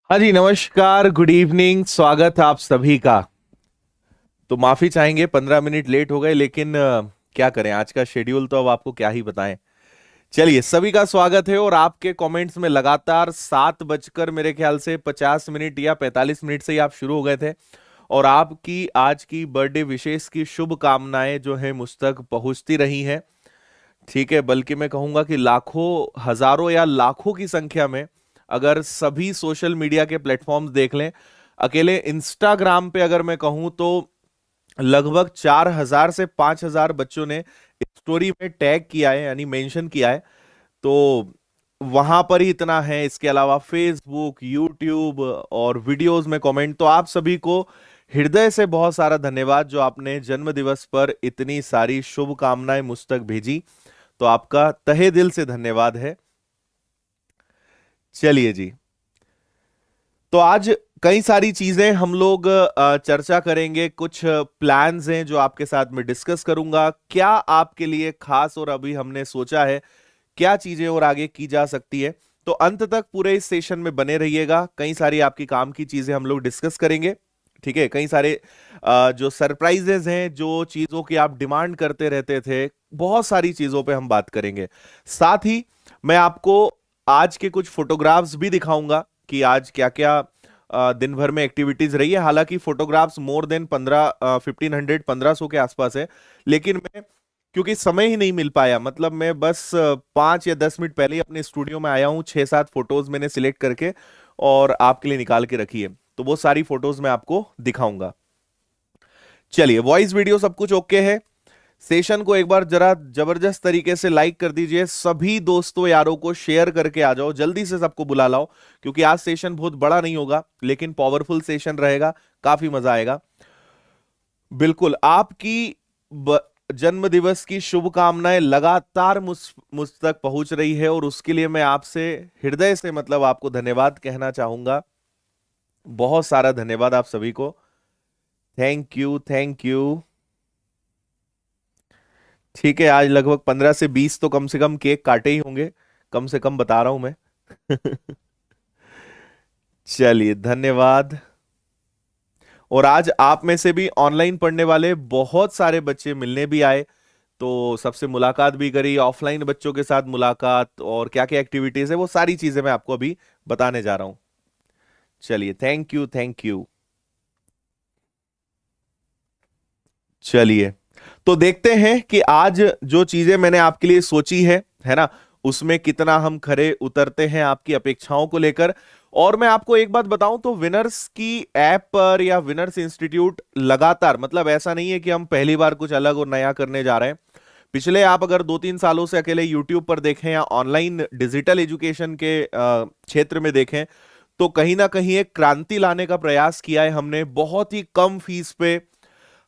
हाँ जी, नमस्कार, good evening, स्वागत है आप सभी का। तो माफी चाहेंगे 15 मिनट लेट हो गए, लेकिन क्या करें, आज का शेड्यूल तो अब आपको क्या ही बताएं। चलिए, सभी का स्वागत है। और आपके कमेंट्स में लगातार 7 बजकर मेरे ख्याल से 50 मिनट या 45 मिनट से ही आप शुरू हो गए थे, और आपकी आज की बर्थडे विशेष की शुभकामनाएं जो है मुझ तक पहुंचती रही हैं। ठीक है, बल्कि मैं कहूंगा कि लाखों, हजारों या लाखों की संख्या में, अगर सभी सोशल मीडिया के प्लेटफॉर्म्स देख लें, अकेले इंस्टाग्राम पे अगर मैं कहूं तो लगभग 4,000 से 5,000 बच्चों ने स्टोरी में टैग किया है, यानी मेंशन किया है। तो वहां पर ही इतना है। इसके अलावा फेसबुक, यूट्यूब और वीडियोस में कमेंट। तो आप सभी को हृदय से बहुत सारा धन्यवाद जो आपने जन्म दिवस पर इतनी सारी शुभकामनाएं मुझ तक भेजी। तो आपका तहे दिल से धन्यवाद है। चलिए जी, तो आज कई सारी चीजें हम लोग चर्चा करेंगे। कुछ प्लान्स हैं जो आपके साथ में डिस्कस करूंगा, क्या आपके लिए खास और अभी हमने सोचा है क्या चीजें और आगे की जा सकती है। तो अंत तक पूरे इस सेशन में बने रहिएगा। कई सारी आपकी काम की चीजें हम लोग डिस्कस करेंगे। ठीक है, कई सारे जो सरप्राइजेस हैं, जो चीजों की आप डिमांड करते रहते थे, बहुत सारी चीजों पे हम बात करेंगे। साथ ही मैं आपको आज के कुछ फोटोग्राफ्स भी दिखाऊंगा कि आज क्या क्या दिन भर में एक्टिविटीज रही है। हालांकि फोटोग्राफ्स मोर देन 1500 के आसपास है, लेकिन मैं क्योंकि समय ही नहीं मिल पाया, मतलब मैं बस 5 या 10 मिनट पहले ही अपने स्टूडियो में आया हूं। 6-7 फोटोज मैंने सिलेक्ट करके और आपके लिए निकाल के रखी है, तो वो सारी फोटोज मैं आपको दिखाऊंगा। चलिए, वॉइस वीडियो सब कुछ ओके है। सेशन को एक बार जरा जबरदस्त तरीके से लाइक कर दीजिए। सभी दोस्तों यारों को शेयर करके आ जाओ, जल्दी से सबको बुला लाओ, क्योंकि आज सेशन बहुत बड़ा नहीं होगा, लेकिन पावरफुल सेशन रहेगा, काफी मजा आएगा। बिल्कुल, आपकी जन्म दिवस की शुभकामनाएं लगातार मुझ तक पहुंच रही है, और उसके लिए मैं आपसे हृदय से, मतलब आपको धन्यवाद कहना चाहूंगा। बहुत सारा धन्यवाद आप सभी को। Thank you, thank you. ठीक है, आज लगभग 15 से 20 तो कम से कम केक काटे ही होंगे, कम से कम बता रहा हूं मैं। चलिए, धन्यवाद। और आज आप में से भी ऑनलाइन पढ़ने वाले बहुत सारे बच्चे मिलने भी आए, तो सबसे मुलाकात भी करी, ऑफलाइन बच्चों के साथ मुलाकात, और क्या क्या एक्टिविटीज है वो सारी चीजें मैं आपको अभी बताने जा रहा हूं। चलिए, थैंक यू, थैंक यू। चलिए, तो देखते हैं कि आज जो चीजें मैंने आपके लिए सोची है ना, उसमें कितना हम खरे उतरते हैं आपकी अपेक्षाओं को लेकर। और मैं आपको एक बात बताऊं तो विनर्स की ऐप पर या विनर्स इंस्टीट्यूट लगातार, मतलब ऐसा नहीं है कि हम पहली बार कुछ अलग और नया करने जा रहे हैं। पिछले आप अगर 2-3 सालों से अकेले यूट्यूब पर देखें या ऑनलाइन डिजिटल एजुकेशन के क्षेत्र में देखें, तो कहीं ना कहीं एक क्रांति लाने का प्रयास किया है हमने। बहुत ही कम फीस पे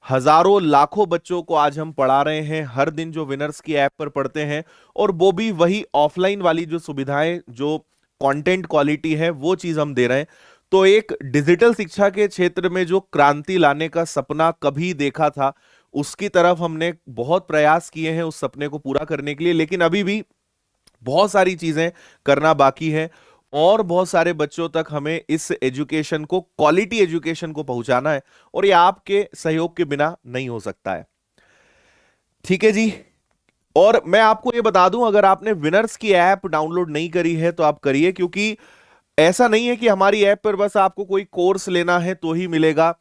हजारों लाखों बच्चों को आज हम पढ़ा रहे हैं, हर दिन जो विनर्स की ऐप पर पढ़ते हैं, और वो भी वही ऑफलाइन वाली जो सुविधाएं, जो कंटेंट क्वालिटी है, वो चीज हम दे रहे हैं। तो एक डिजिटल शिक्षा के क्षेत्र में जो क्रांति लाने का सपना कभी देखा था, उसकी तरफ हमने बहुत प्रयास किए हैं उस सपने को पूरा करने के लिए, लेकिन अभी भी बहुत सारी चीजें करना बाकी है और बहुत सारे बच्चों तक हमें इस एजुकेशन को, क्वालिटी एजुकेशन को पहुंचाना है, और ये आपके सहयोग के बिना नहीं हो सकता है। ठीक है जी। और मैं आपको ये बता दूं, अगर आपने विनर्स की ऐप डाउनलोड नहीं करी है तो आप करिए, क्योंकि ऐसा नहीं है कि हमारी ऐप पर बस आपको कोई कोर्स लेना है तो ही मिलेगा।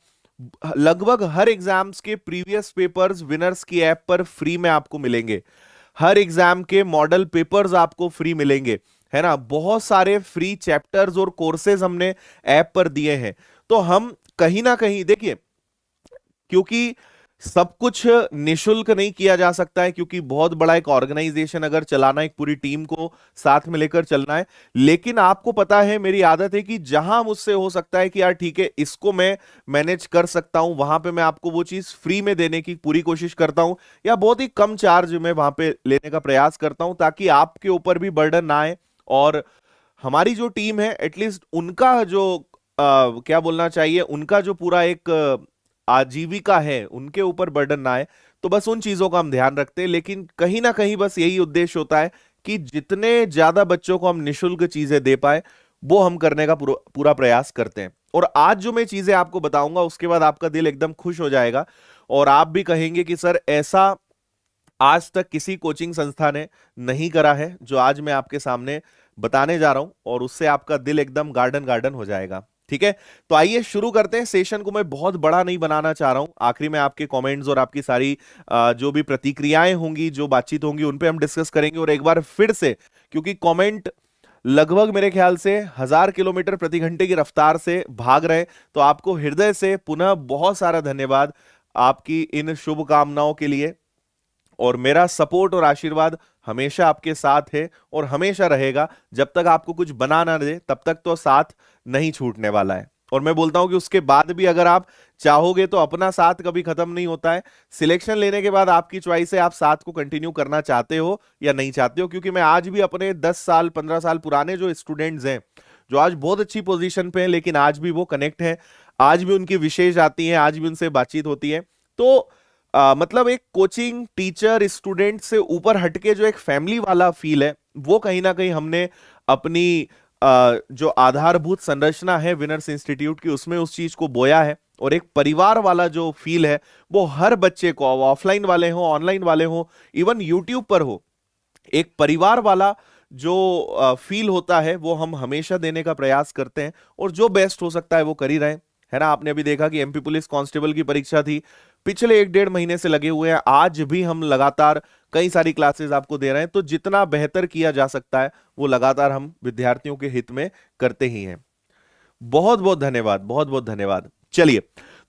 लगभग हर एग्जाम्स के प्रीवियस पेपर्स विनर्स की ऐप पर फ्री में आपको मिलेंगे। हर एग्जाम के मॉडल पेपर्स आपको फ्री मिलेंगे, है ना। बहुत सारे फ्री चैप्टर्स और कोर्सेज हमने ऐप पर दिए हैं। तो हम कहीं ना कहीं देखिए, क्योंकि सब कुछ निशुल्क नहीं किया जा सकता है, क्योंकि बहुत बड़ा एक ऑर्गेनाइजेशन अगर चलाना, एक पूरी टीम को साथ में लेकर चलना है। लेकिन आपको पता है, मेरी आदत है कि जहां मुझसे हो सकता है कि यार ठीक है, इसको मैं मैनेज कर सकता हूं, वहां पे मैं आपको वो चीज फ्री में देने की पूरी कोशिश करता हूं, या बहुत ही कम चार्ज में वहां पे लेने का प्रयास करता हूं, ताकि आपके ऊपर भी बर्डन ना आए और हमारी जो टीम है एटलीस्ट उनका जो क्या बोलना चाहिए, उनका जो पूरा एक आजीविका है, उनके ऊपर बर्डन ना आए। तो बस उन चीजों का हम ध्यान रखते हैं, लेकिन कहीं ना कहीं बस यही उद्देश्य होता है कि जितने ज्यादा बच्चों को हम निशुल्क चीजें दे पाए, वो हम करने का पूरा प्रयास करते हैं। और आज जो मैं चीजें आपको बताऊंगा, उसके बाद आपका दिल एकदम खुश हो जाएगा और आप भी कहेंगे कि सर, ऐसा आज तक किसी कोचिंग संस्था ने नहीं करा है जो आज मैं आपके सामने बताने जा रहा हूं, और उससे आपका दिल एकदम गार्डन गार्डन हो जाएगा। ठीक है, तो आइए शुरू करते हैं। सेशन को मैं बहुत बड़ा नहीं बनाना चाह रहा हूं। आखिरी में आपके कमेंट्स और आपकी सारी जो भी प्रतिक्रियाएं होंगी, जो बातचीत होंगी, उन पे हम डिस्कस करेंगे। और एक बार फिर से, क्योंकि कमेंट लगभग मेरे ख्याल से 1000 किलोमीटर प्रति घंटे की रफ्तार से भाग रहे हैं, तो आपको हृदय से पुनः बहुत सारा धन्यवाद आपकी इन शुभकामनाओं के लिए। और मेरा सपोर्ट और आशीर्वाद हमेशा आपके साथ है और हमेशा रहेगा। जब तक आपको कुछ बना ना दे, तब तक तो साथ नहीं छूटने वाला है। और मैं बोलता हूं कि उसके बाद भी अगर आप चाहोगे तो अपना साथ कभी खत्म नहीं होता है। सिलेक्शन लेने के बाद आपकी चॉइस है, आप साथ को कंटिन्यू करना चाहते हो या नहीं चाहते हो। क्योंकि मैं आज भी अपने 10 साल 15 साल पुराने जो स्टूडेंट्स हैं, जो आज बहुत अच्छी पोजीशन पे हैं, लेकिन आज भी वो कनेक्ट हैं, आज भी उनकी विशेष आती है, आज भी उनसे बातचीत होती है। तो मतलब एक कोचिंग टीचर स्टूडेंट से ऊपर हटके जो एक फैमिली वाला फील है, वो कहीं ना कहीं हमने अपनी जो आधारभूत संरचना है विनर्स इंस्टीट्यूट की, उसमें उस चीज को बोया है। और एक परिवार वाला जो फील है, वो हर बच्चे को, ऑफलाइन वाले हो, ऑनलाइन वाले हो, इवन यूट्यूब पर हो, एक परिवार वाला जो फील होता है, वो हम हमेशा देने का प्रयास करते हैं। और जो बेस्ट हो सकता है वो कर ही रहे हैं, है ना। आपने अभी देखा कि एमपी पुलिस कांस्टेबल की परीक्षा थी, पिछले 1-1.5 महीने से लगे हुए हैं। आज भी हम लगातार कई सारी क्लासेस आपको दे रहे हैं। तो जितना बेहतर किया जा सकता है, वो लगातार हम विद्यार्थियों के हित में करते ही हैं। बहुत बहुत धन्यवाद, बहुत बहुत धन्यवाद। चलिए,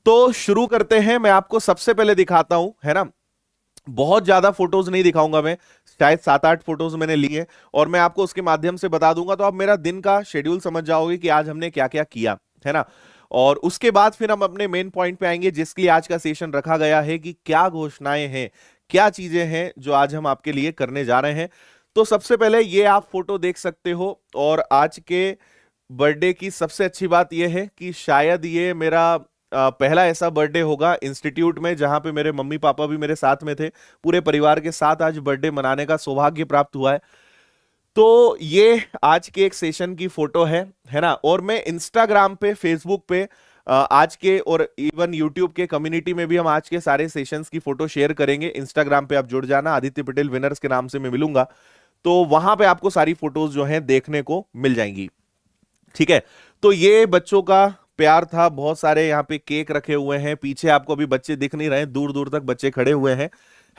तो शुरू करते हैं। मैं आपको सबसे पहले दिखाता हूं, है ना। बहुत ज्यादा फोटोज नहीं दिखाऊंगा मैं, शायद 7-8 फोटोज मैंने लिए, और मैं आपको उसके माध्यम से बता दूंगा, तो आप मेरा दिन का शेड्यूल समझ जाओगे कि आज हमने क्या क्या किया, है ना। और उसके बाद फिर हम अपने मेन पॉइंट पे आएंगे, जिसके लिए आज का सेशन रखा गया है, कि क्या घोषणाएं हैं, क्या चीजें हैं जो आज हम आपके लिए करने जा रहे हैं। तो सबसे पहले ये आप फोटो देख सकते हो, और आज के बर्थडे की सबसे अच्छी बात यह है कि शायद ये मेरा पहला ऐसा बर्थडे होगा इंस्टीट्यूट में जहां पे मेरे मम्मी पापा भी मेरे साथ में थे। पूरे परिवार के साथ आज बर्थडे मनाने का सौभाग्य प्राप्त हुआ है। तो ये आज के एक सेशन की फोटो है ना। और मैं इंस्टाग्राम पे, फेसबुक पे आज के, और इवन यूट्यूब के कम्युनिटी में भी हम आज के सारे सेशंस की फोटो शेयर करेंगे। इंस्टाग्राम पे आप जुड़ जाना, आदित्य पटेल विनर्स के नाम से मैं मिलूंगा, तो वहां पे आपको सारी फोटोज जो हैं देखने को मिल जाएंगी। ठीक है, तो ये बच्चों का प्यार था। बहुत सारे यहाँ पे केक रखे हुए हैं, पीछे आपको अभी बच्चे दिख नहीं रहे, दूर दूर तक बच्चे खड़े हुए हैं,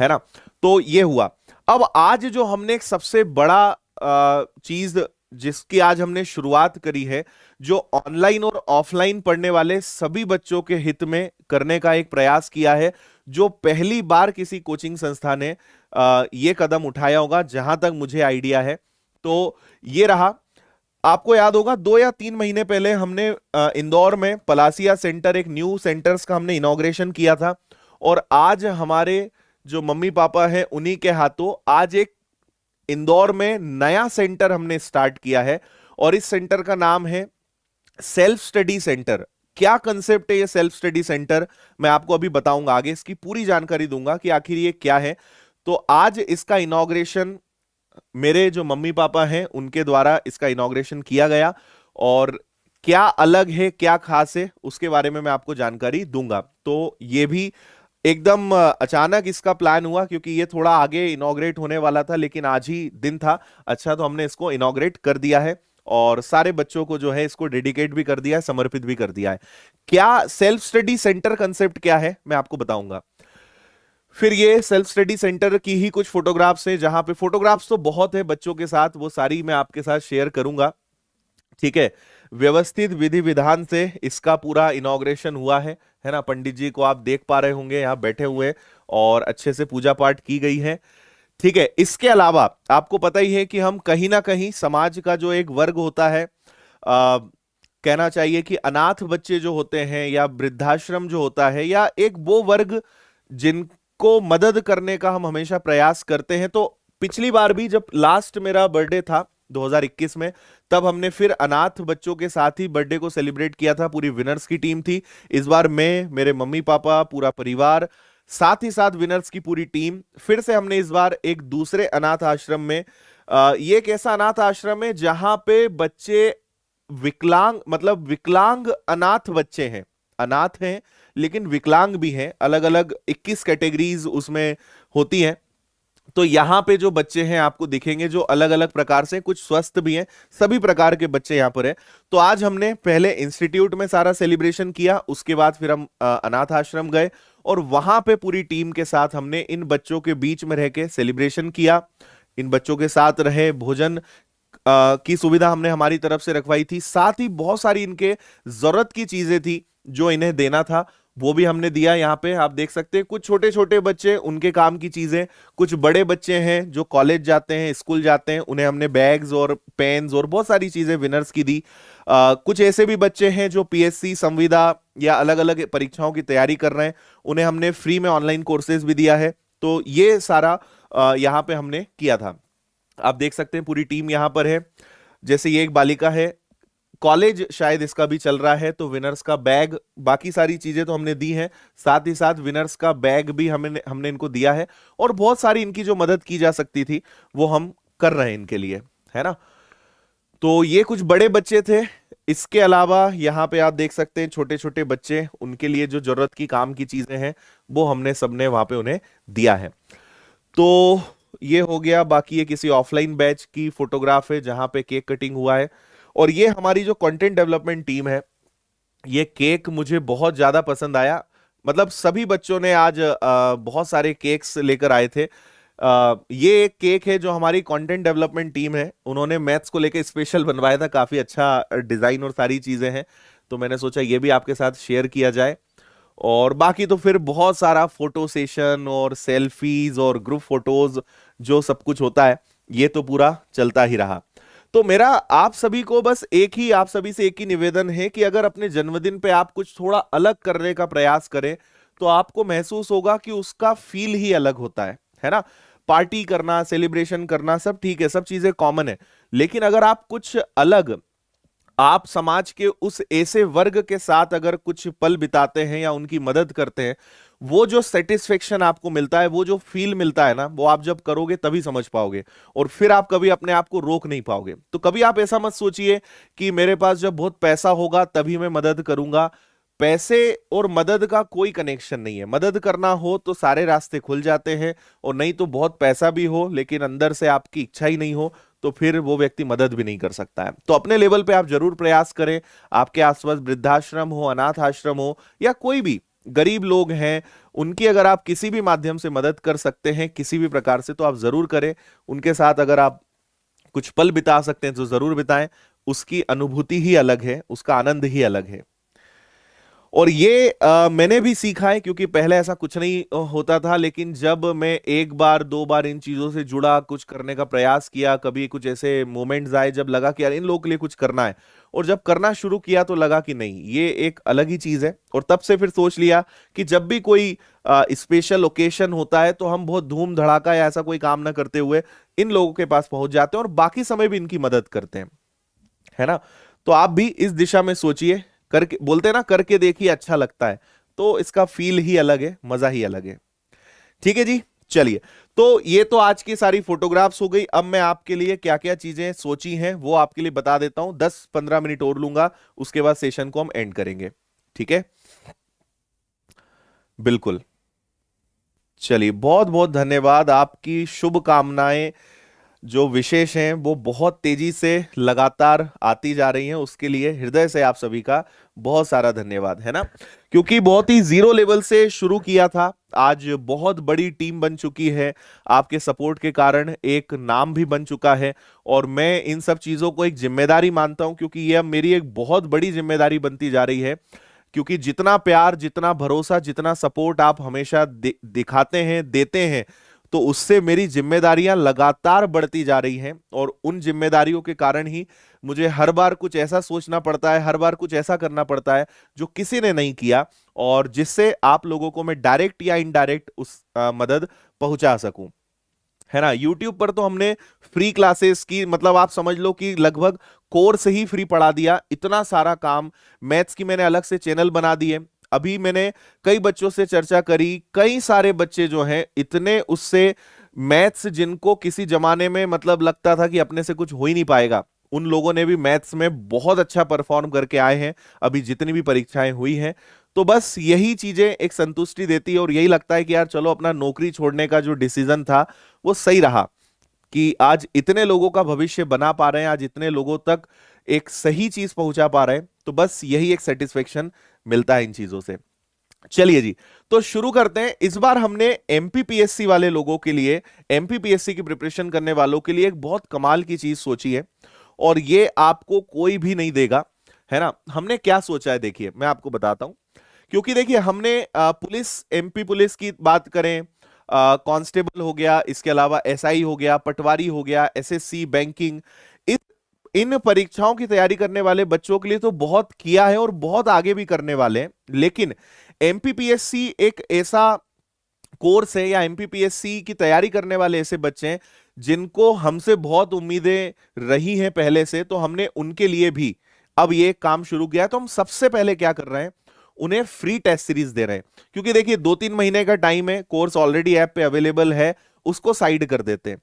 है ना। तो ये हुआ। अब आज जो हमने एक सबसे बड़ा चीज जिसकी आज हमने शुरुआत करी है, जो ऑनलाइन और ऑफलाइन पढ़ने वाले सभी बच्चों के हित में करने का एक प्रयास किया है, जो पहली बार किसी कोचिंग संस्था ने ये कदम उठाया होगा, जहां तक मुझे आइडिया है। तो ये रहा। आपको याद होगा 2 या 3 महीने पहले हमने इंदौर में पलासिया सेंटर, एक न्यू सेंटर्स का हमने इनॉग्रेशन किया था। और आज हमारे जो मम्मी पापा हैं उन्हीं के हाथों आज एक इंदौर में नया सेंटर हमने स्टार्ट किया है। और इस सेंटर का नाम है सेल्फ स्टडी सेंटर। क्या कंसेप्ट है ये सेल्फ स्टडी सेंटर, मैं आपको अभी बताऊंगा, आगे इसकी पूरी जानकारी दूंगा कि आखिर ये क्या है। तो आज इसका इनॉग्रेशन मेरे जो मम्मी पापा हैं उनके द्वारा इसका इनॉग्रेशन किया गया। और क्या अलग है, क्या खास है, उसके बारे में मैं आपको जानकारी दूंगा। तो ये भी एकदम अचानक इसका प्लान हुआ, क्योंकि ये थोड़ा आगे इनॉग्रेट होने वाला था, लेकिन आज ही दिन था अच्छा, तो हमने इसको इनॉग्रेट कर दिया है। और सारे बच्चों को जो है इसको डेडिकेट भी कर दिया है, समर्पित भी कर दिया है। क्या सेल्फ स्टडी सेंटर कंसेप्ट क्या है, मैं आपको बताऊंगा। फिर ये सेल्फ स्टडी सेंटर की ही कुछ फोटोग्राफ्स हैं, जहां पे फोटोग्राफ्स तो बहुत है बच्चों के साथ, वो सारी मैं आपके साथ शेयर करूंगा। ठीक है। व्यवस्थित विधि विधान से इसका पूरा इनॉग्रेशन हुआ है ना। पंडित जी को आप देख पा रहे होंगे यहाँ बैठे हुए, और अच्छे से पूजा पाठ की गई है। ठीक है। इसके अलावा आपको पता ही है कि हम कहीं ना कहीं समाज का जो एक वर्ग होता है, कहना चाहिए कि अनाथ बच्चे जो होते हैं या वृद्धाश्रम जो होता है, या एक वो वर्ग जिनको मदद करने का हम हमेशा प्रयास करते हैं। तो पिछली बार भी जब लास्ट मेरा बर्थडे था 2021 में, तब हमने फिर अनाथ बच्चों के साथ ही बर्थडे को सेलिब्रेट किया था। पूरी विनर्स की टीम थी। इस बार मैं, मेरे मम्मी पापा, पूरा परिवार, साथ ही साथ विनर्स की पूरी टीम, फिर से हमने इस बार एक दूसरे अनाथ आश्रम में, ये एक ऐसा अनाथ आश्रम है जहां पे बच्चे विकलांग, मतलब विकलांग अनाथ बच्चे हैं, अनाथ हैं लेकिन विकलांग भी हैं। अलग अलग 21 कैटेगरीज उसमें होती हैं। तो यहां पे जो बच्चे हैं आपको दिखेंगे जो अलग अलग प्रकार से, कुछ स्वस्थ भी हैं, सभी प्रकार के बच्चे यहां पर हैं। तो आज हमने पहले इंस्टीट्यूट में सारा सेलिब्रेशन किया, उसके बाद फिर हम अनाथ आश्रम गए, और वहां पे पूरी टीम के साथ हमने इन बच्चों के बीच में रह के सेलिब्रेशन किया। इन बच्चों के साथ रहे, भोजन की सुविधा हमने हमारी तरफ से रखवाई थी। साथ ही बहुत सारी इनके जरूरत की चीजें थी जो इन्हें देना था, वो भी हमने दिया। यहाँ पे आप देख सकते हैं कुछ छोटे छोटे बच्चे, उनके काम की चीजें, कुछ बड़े बच्चे हैं जो कॉलेज जाते हैं, स्कूल जाते हैं, उन्हें हमने बैग्स और पेन्स और बहुत सारी चीजें विनर्स की दी। कुछ ऐसे भी बच्चे हैं जो पीएससी, संविदा या अलग अलग परीक्षाओं की तैयारी कर रहे हैं, उन्हें हमने फ्री में ऑनलाइन कोर्सेज भी दिया है। तो ये सारा यहाँ पे हमने किया था। आप देख सकते हैं पूरी टीम यहाँ पर है। जैसे ये एक बालिका है, कॉलेज शायद इसका भी चल रहा है, तो विनर्स का बैग, बाकी सारी चीजें तो हमने दी हैं, साथ ही साथ विनर्स का बैग भी हमने इनको दिया है। और बहुत सारी इनकी जो मदद की जा सकती थी वो हम कर रहे हैं इनके लिए, है ना। तो ये कुछ बड़े बच्चे थे। इसके अलावा यहाँ पे आप देख सकते हैं छोटे छोटे बच्चे, उनके लिए जो जरूरत की काम की चीजें हैं वो हमने सबने वहां पे उन्हें दिया है। तो ये हो गया। बाकी ये किसी ऑफलाइन बैच की फोटोग्राफ है जहां पे केक कटिंग हुआ है। और ये हमारी जो कंटेंट डेवलपमेंट टीम है, ये केक मुझे बहुत ज्यादा पसंद आया। मतलब सभी बच्चों ने आज बहुत सारे केक्स लेकर आए थे। ये एक केक है जो हमारी कंटेंट डेवलपमेंट टीम है, उन्होंने मैथ्स को लेकर स्पेशल बनवाया था, काफी अच्छा डिजाइन और सारी चीजें हैं। तो मैंने सोचा ये भी आपके साथ शेयर किया जाए। और बाकी तो फिर बहुत सारा फोटो सेशन और सेल्फीज और ग्रुप फोटोज, जो सब कुछ होता है ये तो पूरा चलता ही रहा। तो मेरा आप सभी को बस आप सभी से एक ही निवेदन है कि अगर अपने जन्मदिन पे आप कुछ थोड़ा अलग करने का प्रयास करें, तो आपको महसूस होगा कि उसका फील ही अलग होता है ना। पार्टी करना, सेलिब्रेशन करना सब ठीक है, सब चीजें कॉमन है, लेकिन अगर आप कुछ अलग, आप समाज के उस ऐसे वर्ग के साथ अगर कुछ पल बिताते हैं या उनकी मदद करते हैं, वो जो सेटिस्फेक्शन आपको मिलता है, वो जो फील मिलता है ना, वो आप जब करोगे तभी समझ पाओगे, और फिर आप कभी अपने आप को रोक नहीं पाओगे। तो कभी आप ऐसा मत सोचिए कि मेरे पास जब बहुत पैसा होगा तभी मैं मदद करूंगा। पैसे और मदद का कोई कनेक्शन नहीं है। मदद करना हो तो सारे रास्ते खुल जाते हैं, और नहीं तो बहुत पैसा भी हो लेकिन अंदर से आपकी इच्छा ही नहीं हो, तो फिर वो व्यक्ति मदद भी नहीं कर सकता है। तो अपने लेवल पे आप जरूर प्रयास करें। आपके आसपास वृद्धाश्रम हो, अनाथ आश्रम हो, या कोई भी गरीब लोग हैं, उनकी अगर आप किसी भी माध्यम से मदद कर सकते हैं किसी भी प्रकार से, तो आप जरूर करें। उनके साथ अगर आप कुछ पल बिता सकते हैं तो जरूर बिताएं। उसकी अनुभूति ही अलग है, उसका आनंद ही अलग है। और ये मैंने भी सीखा है, क्योंकि पहले ऐसा कुछ नहीं होता था, लेकिन जब मैं एक बार दो बार इन चीजों से जुड़ा, कुछ करने का प्रयास किया, कभी कुछ ऐसे मोमेंट्स आए जब लगा कि यार इन लोगों के लिए कुछ करना है, और जब करना शुरू किया तो लगा कि नहीं, ये एक अलग ही चीज है। और तब से फिर सोच लिया कि जब भी कोई स्पेशल ओकेशन होता है तो हम बहुत धूम धड़ाका या ऐसा कोई काम ना करते हुए इन लोगों के पास पहुंच जाते हैं और बाकी समय भी इनकी मदद करते हैं, है ना। तो आप भी इस दिशा में सोचिए, करके बोलते हैं ना, करके देखिए अच्छा लगता है, तो इसका फील ही अलग है, मजा ही अलग है। ठीक है जी, चलिए। तो ये तो आज की सारी फोटोग्राफ्स हो गई। अब मैं आपके लिए क्या क्या चीजें सोची हैं वो आपके लिए बता देता हूं। 10-15 मिनट और लूंगा, उसके बाद सेशन को हम एंड करेंगे। ठीक है, बिल्कुल। चलिए, बहुत बहुत धन्यवाद। आपकी शुभकामनाएं जो विशेष हैं वो बहुत तेजी से लगातार आती जा रही हैं, उसके लिए हृदय से आप सभी का बहुत सारा धन्यवाद, है ना। क्योंकि बहुत ही जीरो लेवल से शुरू किया था, आज बहुत बड़ी टीम बन चुकी है। आपके सपोर्ट के कारण एक नाम भी बन चुका है, और मैं इन सब चीजों को एक जिम्मेदारी मानता हूं, क्योंकि यह अब मेरी एक बहुत बड़ी जिम्मेदारी बनती जा रही है। क्योंकि जितना प्यार, जितना भरोसा, जितना सपोर्ट आप हमेशा दिखाते हैं, देते हैं, तो उससे मेरी जिम्मेदारियां लगातार बढ़ती जा रही हैं। और उन जिम्मेदारियों के कारण ही मुझे हर बार कुछ ऐसा सोचना पड़ता है, हर बार कुछ ऐसा करना पड़ता है जो किसी ने नहीं किया, और जिससे आप लोगों को मैं डायरेक्ट या इनडायरेक्ट उस मदद पहुंचा सकूं, है ना। यूट्यूब पर तो हमने फ्री क्लासेस की, मतलब आप समझ लो कि लगभग कोर्स ही फ्री पढ़ा दिया। इतना सारा काम, मैथ्स की मैंने अलग से चैनल बना दिए। अभी मैंने कई बच्चों से चर्चा करी, कई सारे बच्चे जो हैं इतने उससे मैथ्स, जिनको किसी जमाने में मतलब लगता था कि अपने से कुछ हो ही नहीं पाएगा, उन लोगों ने भी मैथ्स में बहुत अच्छा परफॉर्म करके आए हैं अभी जितनी भी परीक्षाएं हुई हैं। तो बस यही चीजें एक संतुष्टि देती है, और यही लगता है कि यार चलो, अपना नौकरी छोड़ने का जो डिसीजन था वो सही रहा, कि आज इतने लोगों का भविष्य बना पा रहे हैं, आज इतने लोगों तक एक सही चीज पहुंचा पा रहे हैं, तो बस यही एक सेटिस्फेक्शन मिलता है इन चीजों से। चलिए जी, तो शुरू करते हैं। इस बार हमने एमपीपीएससी वाले लोगों के लिए, एमपीपीएससी की प्रिपरेशन करने वालों के लिए एक बहुत कमाल की चीज सोची है, और ये आपको कोई भी नहीं देगा, है ना। हमने क्या सोचा है, देखिए मैं आपको बताता हूं। क्योंकि देखिए, हमने पुलिस, एमपी पुलिस की बात करें, कांस्टेबल हो गया, इसके अलावा एसआई हो गया, पटवारी हो गया, एसएससी, बैंकिंग, इस इन परीक्षाओं की तैयारी करने वाले बच्चों के लिए तो बहुत किया है और बहुत आगे भी करने वाले हैं। लेकिन एमपीपीएससी एक ऐसा कोर्स है, या एमपीपीएससी की तैयारी करने वाले ऐसे बच्चे हैं जिनको हमसे बहुत उम्मीदें रही हैं पहले से, तो हमने उनके लिए भी अब ये काम शुरू किया है। तो हम सबसे पहले क्या कर रहे हैं, उन्हें फ्री टेस्ट सीरीज दे रहे हैं। क्योंकि देखिए, 2-3 महीने का टाइम है, कोर्स ऑलरेडी ऐप पे अवेलेबल है, उसको साइड कर देते हैं।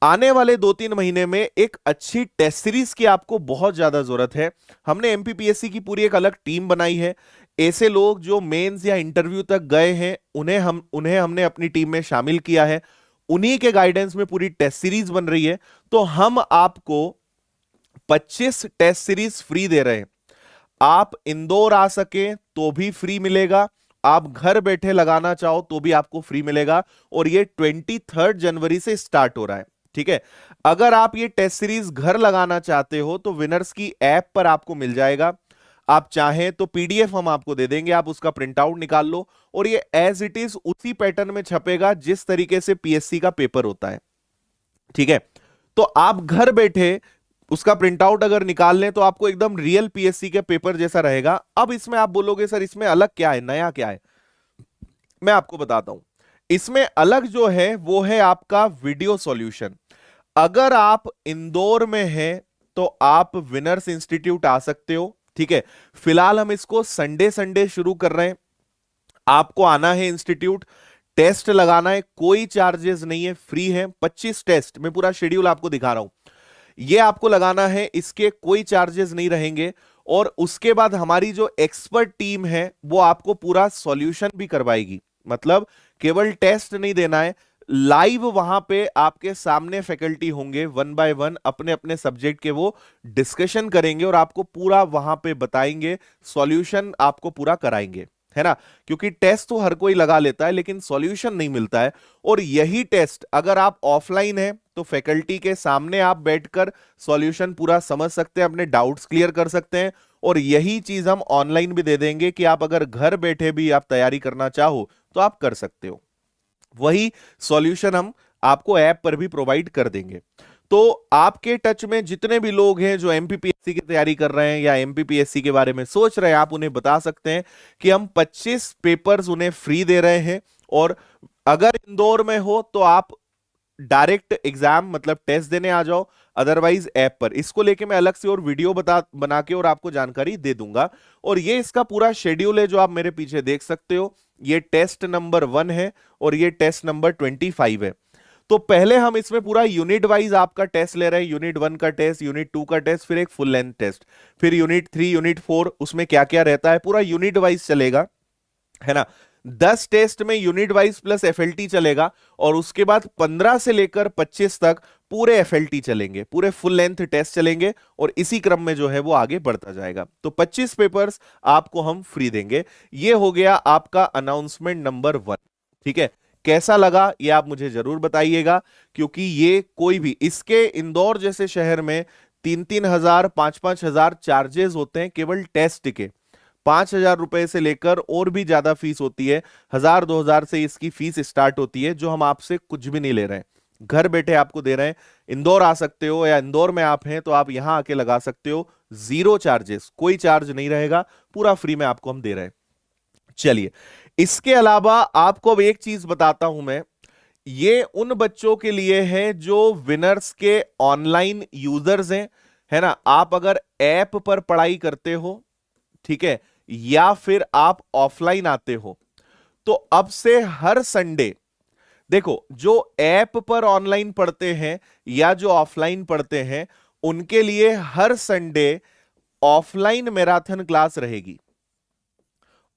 आने वाले 2-3 महीने में एक अच्छी टेस्ट सीरीज की आपको बहुत ज्यादा जरूरत है। हमने एमपीपीएससी की पूरी एक अलग टीम बनाई है। ऐसे लोग जो मेंस या इंटरव्यू तक गए हैं, उन्हें हमने अपनी टीम में शामिल किया है। उन्हीं के गाइडेंस में पूरी टेस्ट सीरीज बन रही है। तो हम आपको 25 टेस्ट सीरीज फ्री दे रहे हैं। आप इंदौर आ सके तो भी फ्री मिलेगा, आप घर बैठे लगाना चाहो तो भी आपको फ्री मिलेगा। और ये 23 जनवरी से स्टार्ट हो रहा है, ठीक है। अगर आप ये टेस्ट सीरीज घर लगाना चाहते हो तो विनर्स की ऐप पर आपको मिल जाएगा। आप चाहें तो पीडीएफ हम आपको दे देंगे, आप उसका प्रिंट आउट निकाल लो, और ये एज इट इज उसी पैटर्न में छपेगा जिस तरीके से पीएससी का पेपर होता है, ठीक है। तो आप घर बैठे उसका प्रिंट आउट अगर निकाल लें तो आपको एकदम रियल पीएससी के पेपर जैसा रहेगा। अब इसमें आप बोलोगे सर इसमें अलग क्या है, नया क्या है, मैं आपको बताता हूं। इसमें अलग जो है वो है आपका वीडियो सॉल्यूशन। अगर आप इंदौर में हैं तो आप विनर्स इंस्टीट्यूट आ सकते हो, ठीक है। फिलहाल हम इसको संडे संडे शुरू कर रहे हैं। आपको आना है इंस्टीट्यूट, टेस्ट लगाना है, कोई चार्जेस नहीं है, फ्री है। 25 टेस्ट, मैं पूरा शेड्यूल आपको दिखा रहा हूं, ये आपको लगाना है, इसके कोई चार्जेस नहीं रहेंगे। और उसके बाद हमारी जो एक्सपर्ट टीम है वो आपको पूरा सॉल्यूशन भी करवाएगी। मतलब केवल टेस्ट नहीं देना है, लाइव वहां पे आपके सामने फैकल्टी होंगे, 1 बाय 1 अपने अपने सब्जेक्ट के वो डिस्कशन करेंगे और आपको पूरा वहां पे बताएंगे, सॉल्यूशन आपको पूरा कराएंगे, है ना। क्योंकि टेस्ट तो हर कोई लगा लेता है लेकिन सॉल्यूशन नहीं मिलता है। और यही टेस्ट अगर आप ऑफलाइन है तो फैकल्टी के सामने आप बैठकर सॉल्यूशन पूरा समझ सकते हैं, अपने डाउट्स क्लियर कर सकते हैं। और यही चीज हम ऑनलाइन भी दे देंगे कि आप अगर घर बैठे भी आप तैयारी करना चाहो तो आप कर सकते हो। वही सॉल्यूशन हम आपको ऐप पर भी प्रोवाइड कर देंगे। तो आपके टच में जितने भी लोग हैं जो एमपीपीएससी की तैयारी कर रहे हैं या एमपीपीएससी के बारे में सोच रहे हैं, आप उन्हें बता सकते हैं कि हम 25 पेपर्स उन्हें फ्री दे रहे हैं। और अगर इंदौर में हो तो आप डायरेक्ट एग्जाम मतलब टेस्ट देने आ जाओ, अदरवाइज ऐप पर। इसको लेके मैं अलग से और वीडियो बना के और आपको जानकारी दे दूंगा। और ये इसका पूरा शेड्यूल है जो आप मेरे पीछे देख सकते हो। ये टेस्ट नंबर 1 है और ये टेस्ट नंबर 25 है। तो पहले हम इसमें पूरा यूनिट वाइज आपका टेस्ट ले रहे हैं। यूनिट 1 का टेस्ट, यूनिट 2 का टेस्ट, फिर एक फुल लेंथ टेस्ट, फिर यूनिट 3, यूनिट 4, उसमें क्या क्या रहता है पूरा यूनिट वाइज चलेगा, है ना। 10 टेस्ट में यूनिट वाइज प्लस एफएलटी चलेगा और उसके बाद 15 से लेकर 25 तक पूरे एफएलटी चलेंगे, पूरे फुल लेंथ टेस्ट चलेंगे और इसी क्रम में जो है वो आगे बढ़ता जाएगा। तो 25 पेपर्स आपको हम फ्री देंगे। ये हो गया आपका अनाउंसमेंट नंबर 1। ठीक है, कैसा लगा ये आप मुझे जरूर बताइएगा, क्योंकि ये कोई भी इसके इंदौर जैसे शहर में 3-3 हजार 5-5 हजार चार्जेस होते हैं केवल टेस्ट के। 5 हजार रुपए से लेकर और भी ज्यादा फीस होती है, 1,000-2,000 से इसकी फीस स्टार्ट होती है, जो हम आपसे कुछ भी नहीं ले रहे हैं, घर बैठे आपको दे रहे हैं। इंदौर आ सकते हो या इंदौर में आप हैं तो आप यहां आके लगा सकते हो, जीरो चार्जेस, कोई चार्ज नहीं रहेगा, पूरा फ्री में आपको हम दे रहे हैं। चलिए, इसके अलावा आपको अब एक चीज बताता हूं मैं, ये उन बच्चों के लिए है जो विनर्स के ऑनलाइन यूजर्स हैं, है ना। आप अगर ऐप पर पढ़ाई करते हो, ठीक है, या फिर आप ऑफलाइन आते हो, तो अब से हर संडे, देखो जो ऐप पर ऑनलाइन पढ़ते हैं या जो ऑफलाइन पढ़ते हैं, उनके लिए हर संडे ऑफलाइन मैराथन क्लास रहेगी।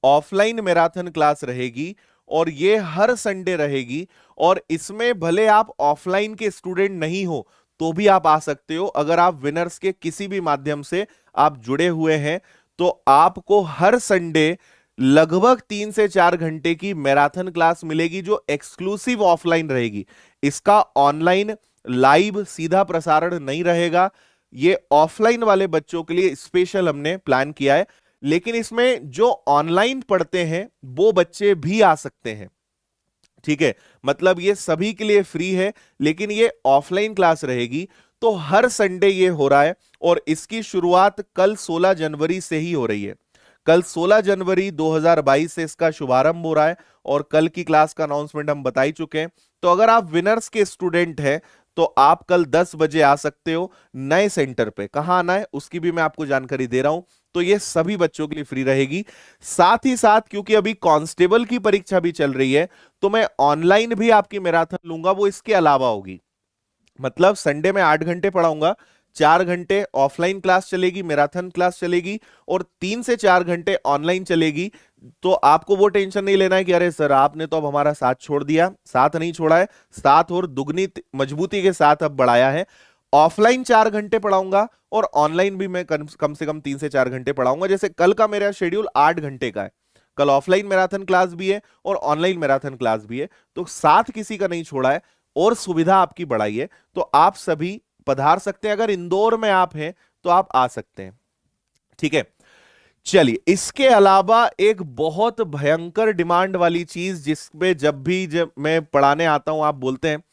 ऑफलाइन मैराथन क्लास रहेगी और ये हर संडे रहेगी। और इसमें भले आप ऑफलाइन के स्टूडेंट नहीं हो तो भी आप आ सकते हो। अगर आप विनर्स के किसी भी माध्यम से आप जुड़े हुए हैं तो आपको हर संडे लगभग 3 से 4 घंटे की मैराथन क्लास मिलेगी, जो एक्सक्लूसिव ऑफलाइन रहेगी। इसका ऑनलाइन लाइव सीधा प्रसारण नहीं रहेगा। ये ऑफलाइन वाले बच्चों के लिए स्पेशल हमने प्लान किया है। लेकिन इसमें जो ऑनलाइन पढ़ते हैं वो बच्चे भी आ सकते हैं, ठीक है। मतलब ये सभी के लिए फ्री है, लेकिन ये ऑफलाइन क्लास रहेगी। तो हर संडे ये हो रहा है और इसकी शुरुआत कल 16 जनवरी से ही हो रही है। कल 16 जनवरी 2022 से इसका शुभारंभ हो रहा है और कल की क्लास का अनाउंसमेंट हम बता ही चुके हैं। तो अगर आप विनर्स के स्टूडेंट हैं तो आप कल 10 बजे आ सकते हो नए सेंटर पे। कहां आना है उसकी भी मैं आपको जानकारी दे रहा हूं। तो ये सभी बच्चों के लिए फ्री रहेगी। साथ ही साथ क्योंकि अभी कांस्टेबल की परीक्षा भी चल रही है, तो मैं ऑनलाइन भी आपकी मैराथन लूंगा, वो इसके अलावा होगी। मतलब संडे में 8 घंटे पढ़ाऊंगा, 4 घंटे ऑफलाइन क्लास चलेगी, मैराथन क्लास चलेगी और 3 से 4 घंटे ऑनलाइन चलेगी। तो आपको वो टेंशन नहीं लेना है कि अरे सर आपने तो अब हमारा साथ छोड़ दिया। साथ नहीं छोड़ा है, साथ और दुगनी मजबूती के साथ अब बढ़ाया है। ऑफलाइन 4 घंटे पढ़ाऊंगा और ऑनलाइन भी मैं कम से कम 3 से 4 घंटे पढ़ाऊंगा। जैसे कल का मेरा शेड्यूल 8 घंटे का है, कल ऑफलाइन मैराथन क्लास भी है और ऑनलाइन मैराथन क्लास भी है, तो साथ किसी का नहीं छोड़ा है और सुविधा आपकी बढ़ाई है। तो आप सभी पधार सकते हैं। अगर इंदौर में आप हैं तो आप आ सकते हैं, ठीक है। चलिए, इसके अलावा एक बहुत भयंकर डिमांड वाली चीज जिसपे जब मैं पढ़ाने आता हूं आप बोलते हैं,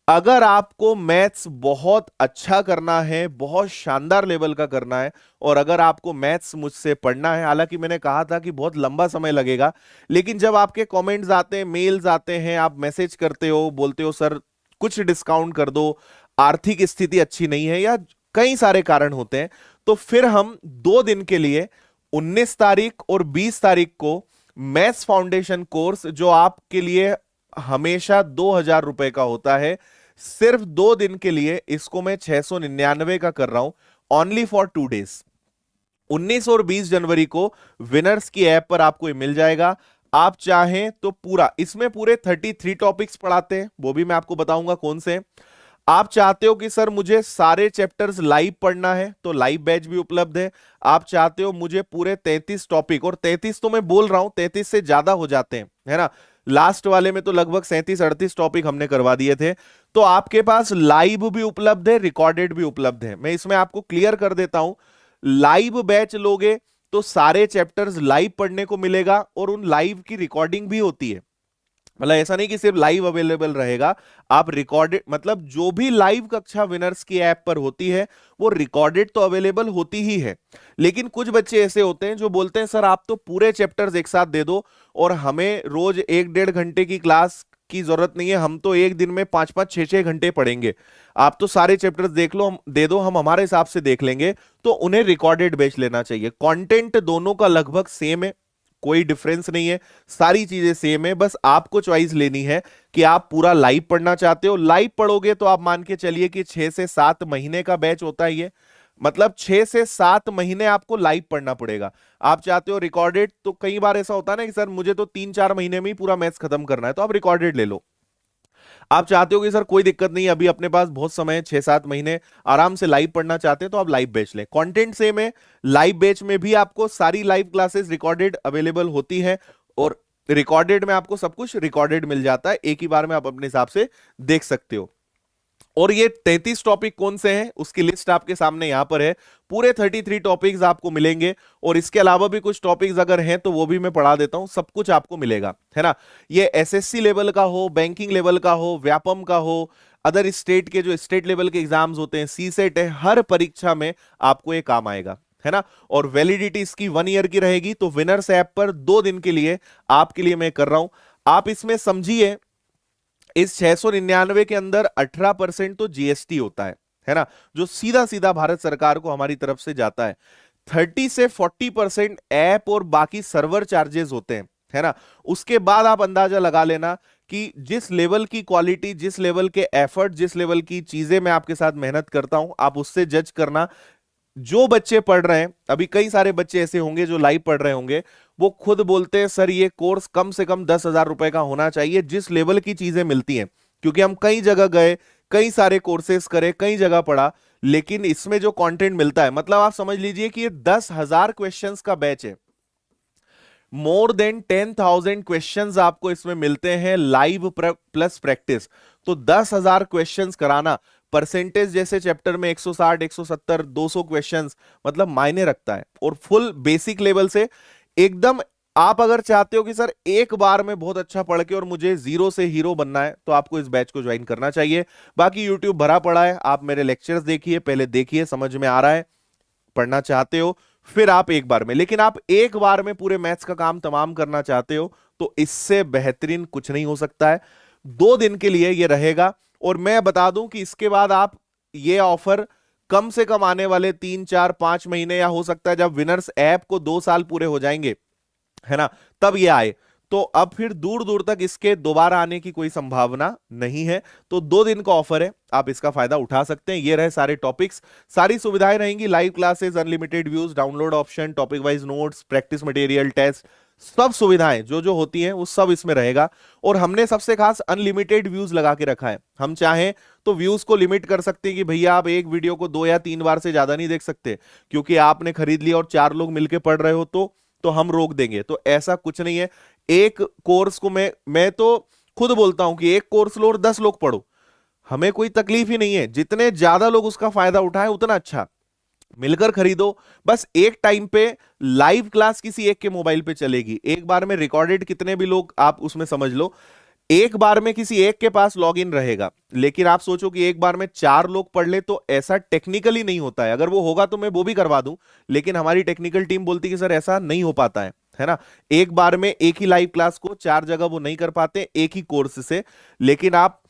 अगर आपको मैथ्स बहुत अच्छा करना है, बहुत शानदार लेवल का करना है, और अगर आपको मैथ्स मुझसे पढ़ना है, हालांकि मैंने कहा था कि बहुत लंबा समय लगेगा, लेकिन जब आपके कमेंट्स आते हैं, मेल्स आते हैं, आप मैसेज करते हो, बोलते हो सर कुछ डिस्काउंट कर दो, आर्थिक स्थिति अच्छी नहीं है, या कई सारे कारण होते हैं, तो फिर हम 2 दिन के लिए 19 तारीख और 20 तारीख को मैथ्स फाउंडेशन कोर्स, जो आपके लिए हमेशा 2,000 रुपए का होता है, सिर्फ 2 दिन के लिए इसको मैं 699 का कर रहा हूं, ओनली फॉर 2 डेज। 19 और 20 जनवरी को विनर्स की ऐप पर आपको ये मिल जाएगा। आप चाहें तो पूरा, इसमें पूरे 33 टॉपिक्स पढ़ाते हैं, वो भी मैं आपको बताऊंगा कौन से। आप चाहते हो कि सर मुझे सारे चैप्टर्स लाइव पढ़ना है, तो लाइव बैच भी उपलब्ध है। आप चाहते हो मुझे पूरे 33 टॉपिक, और 33 तो मैं बोल रहा हूं 33 से ज्यादा हो जाते हैं, है ना। लास्ट वाले में तो लगभग 37-38 टॉपिक हमने करवा दिए थे। तो आपके पास लाइव भी उपलब्ध है, रिकॉर्डेड भी उपलब्ध है। मैं इसमें आपको क्लियर कर देता हूं, लाइव बैच लोगे तो सारे चैप्टर्स लाइव पढ़ने को मिलेगा और उन लाइव की रिकॉर्डिंग भी होती है। मतलब ऐसा नहीं कि सिर्फ लाइव अवेलेबल रहेगा, आप रिकॉर्डेड, मतलब जो भी लाइव कक्षा विनर्स की ऐप पर होती है वो रिकॉर्डेड तो अवेलेबल होती ही है। लेकिन कुछ बच्चे ऐसे होते हैं जो बोलते हैं सर आप तो पूरे चैप्टर्स एक साथ दे दो और हमें रोज 1-1.5 घंटे की क्लास की जरूरत नहीं है, हम तो एक दिन में 5-5 6-6 घंटे पढ़ेंगे, आप तो सारे चैप्टर्स देख लो, हम दे दो, हम हमारे हिसाब से देख लेंगे। तो उन्हें रिकॉर्डेड बैच लेना चाहिए। कंटेंट दोनों का लगभग सेम है, कोई डिफरेंस नहीं है, सारी चीजें सेम है, बस आपको चॉइस लेनी है कि आप पूरा लाइव पढ़ना चाहते हो। लाइव पढ़ोगे तो आप मान के चलिए कि 6 से 7 महीने का बैच होता है ये, मतलब 6 से 7 महीने आपको लाइव पढ़ना पड़ेगा। आप चाहते हो रिकॉर्डेड, तो कई बार ऐसा होता है ना कि सर मुझे तो 3-4 महीने में ही पूरा मैथ्स खत्म करना है, तो आप रिकॉर्डेड ले लो। आप चाहते हो कि सर कोई दिक्कत नहीं, अभी अपने पास बहुत समय है, 6-7 महीने आराम से लाइव पढ़ना चाहते हैं, तो आप लाइव बैच लें। कंटेंट सेम है, लाइव बैच में भी आपको सारी लाइव क्लासेस रिकॉर्डेड अवेलेबल होती है और रिकॉर्डेड में आपको सब कुछ रिकॉर्डेड मिल जाता है, एक ही बार में आप अपने हिसाब से देख सकते हो। और ये 33 टॉपिक कौन से हैं उसकी लिस्ट आपके सामने यहां पर है, पूरे 33 टॉपिक्स आपको मिलेंगे। और इसके अलावा भी कुछ टॉपिक्स अगर हैं तो वो भी मैं पढ़ा देता हूं, सब कुछ आपको मिलेगा, है ना। ये एसएससी लेवल का हो, बैंकिंग लेवल का हो, व्यापम का हो, अदर स्टेट के जो स्टेट लेवल के एग्जाम्स होते हैं, सी सेट है, हर परीक्षा में आपको ये काम आएगा, है ना। और वैलिडिटी इसकी 1 ईयर की रहेगी। तो विनर्स ऐप पर 2 दिन के लिए आपके लिए मैं कर रहा हूं। आप इसमें समझिए इस 699 के अंदर 18% तो जीएसटी होता है ना, जो सीधा सीधा भारत सरकार को हमारी तरफ से जाता है। 30 से 40% ऐप और बाकी सर्वर चार्जेस होते हैं, है ना। उसके बाद आप अंदाजा लगा लेना कि जिस लेवल की क्वालिटी, जिस लेवल के एफर्ट, जिस लेवल की चीजें मैं आपके साथ मेहनत करता हूं, आप उससे जज करना। जो बच्चे पढ़ रहे हैं, अभी कई सारे बच्चे ऐसे होंगे जो लाइव पढ़ रहे होंगे, वो खुद बोलते हैं सर ये कोर्स कम से कम 10,000 रुपए का होना चाहिए, जिस लेवल की चीजें मिलती हैं। क्योंकि हम कई जगह गए, कई सारे कोर्सेस करे, कई जगह पढ़ा, लेकिन इसमें जो कंटेंट मिलता है, मतलब आप समझ लीजिए कि ये 10,000 क्वेश्चंस का बैच है। मोर देन 10,000 क्वेश्चंस आपको इसमें मिलते हैं लाइव प्लस प्रैक्टिस। तो 10,000 क्वेश्चंस कराना, परसेंटेज जैसे चैप्टर में 160, 170, 200 क्वेश्चंस, मतलब मायने रखता है। और फुल बेसिक लेवल से एकदम, आप अगर चाहते हो कि सर एक बार में बहुत अच्छा पढ़ के और मुझे जीरो से हीरो बनना है, तो आपको इस बैच को ज्वाइन करना चाहिए। बाकी यूट्यूब भरा पड़ा है, आप मेरे लेक्चर्स देखिए, पहले देखिए, समझ में आ रहा है, पढ़ना चाहते हो, फिर आप एक बार में। लेकिन आप एक बार में पूरे मैथ्स का काम तमाम करना चाहते हो तो इससे बेहतरीन कुछ नहीं हो सकता है। 2 दिन के लिए ये रहेगा। और मैं बता दूं कि इसके बाद आप ये ऑफर कम से कम आने वाले 3-4-5 महीने, या हो सकता है जब विनर्स ऐप को 2 साल पूरे हो जाएंगे, है ना, तब ये आए। तो अब फिर दूर दूर तक इसके दोबारा आने की कोई संभावना नहीं है। तो 2 दिन का ऑफर है, आप इसका फायदा उठा सकते हैं। ये रहे सारे टॉपिक्स, सारी सुविधाएं रहेंगी, live classes, unlimited views, download option, topic wise notes, practice material, test, सब सुविधाएं जो जो होती हैं वो सब इसमें रहेगा। और हमने सबसे खास अनलिमिटेड व्यूज लगा के रखा है। हम चाहें तो व्यूज को लिमिट कर सकते हैं कि भैया आप एक वीडियो को 2 या 3 बार से ज्यादा नहीं देख सकते, क्योंकि आपने खरीद लिया और 4 लोग मिलकर पढ़ रहे हो तो हम रोक देंगे। तो ऐसा कुछ नहीं है। एक कोर्स को मैं तो खुद बोलता हूं कि एक कोर्स लो और 10 लोग पढ़ो, हमें कोई तकलीफ ही नहीं है। जितने ज्यादा लोग उसका फायदा उठाएं उतना अच्छा, मिलकर खरीदो। बस एक टाइम पे लाइव क्लास किसी एक के मोबाइल पे चलेगी, एक बार में रिकॉर्डेड कितने भी लोग आप उसमें समझ लो, एक बार में किसी एक के पास लॉगिन रहेगा। लेकिन आप सोचो कि एक बार में 4 लोग पढ़ ले, तो ऐसा टेक्निकली नहीं होता है। अगर वो होगा तो मैं वो भी करवा दूं, लेकिन हमारी टेक्निकल टीम बोलती है कि सर ऐसा नहीं हो पाता है ना। एक बार में एक ही लाइव क्लास को 4 जगह वो नहीं कर पाते एक ही कोर्स से। लेकिन आप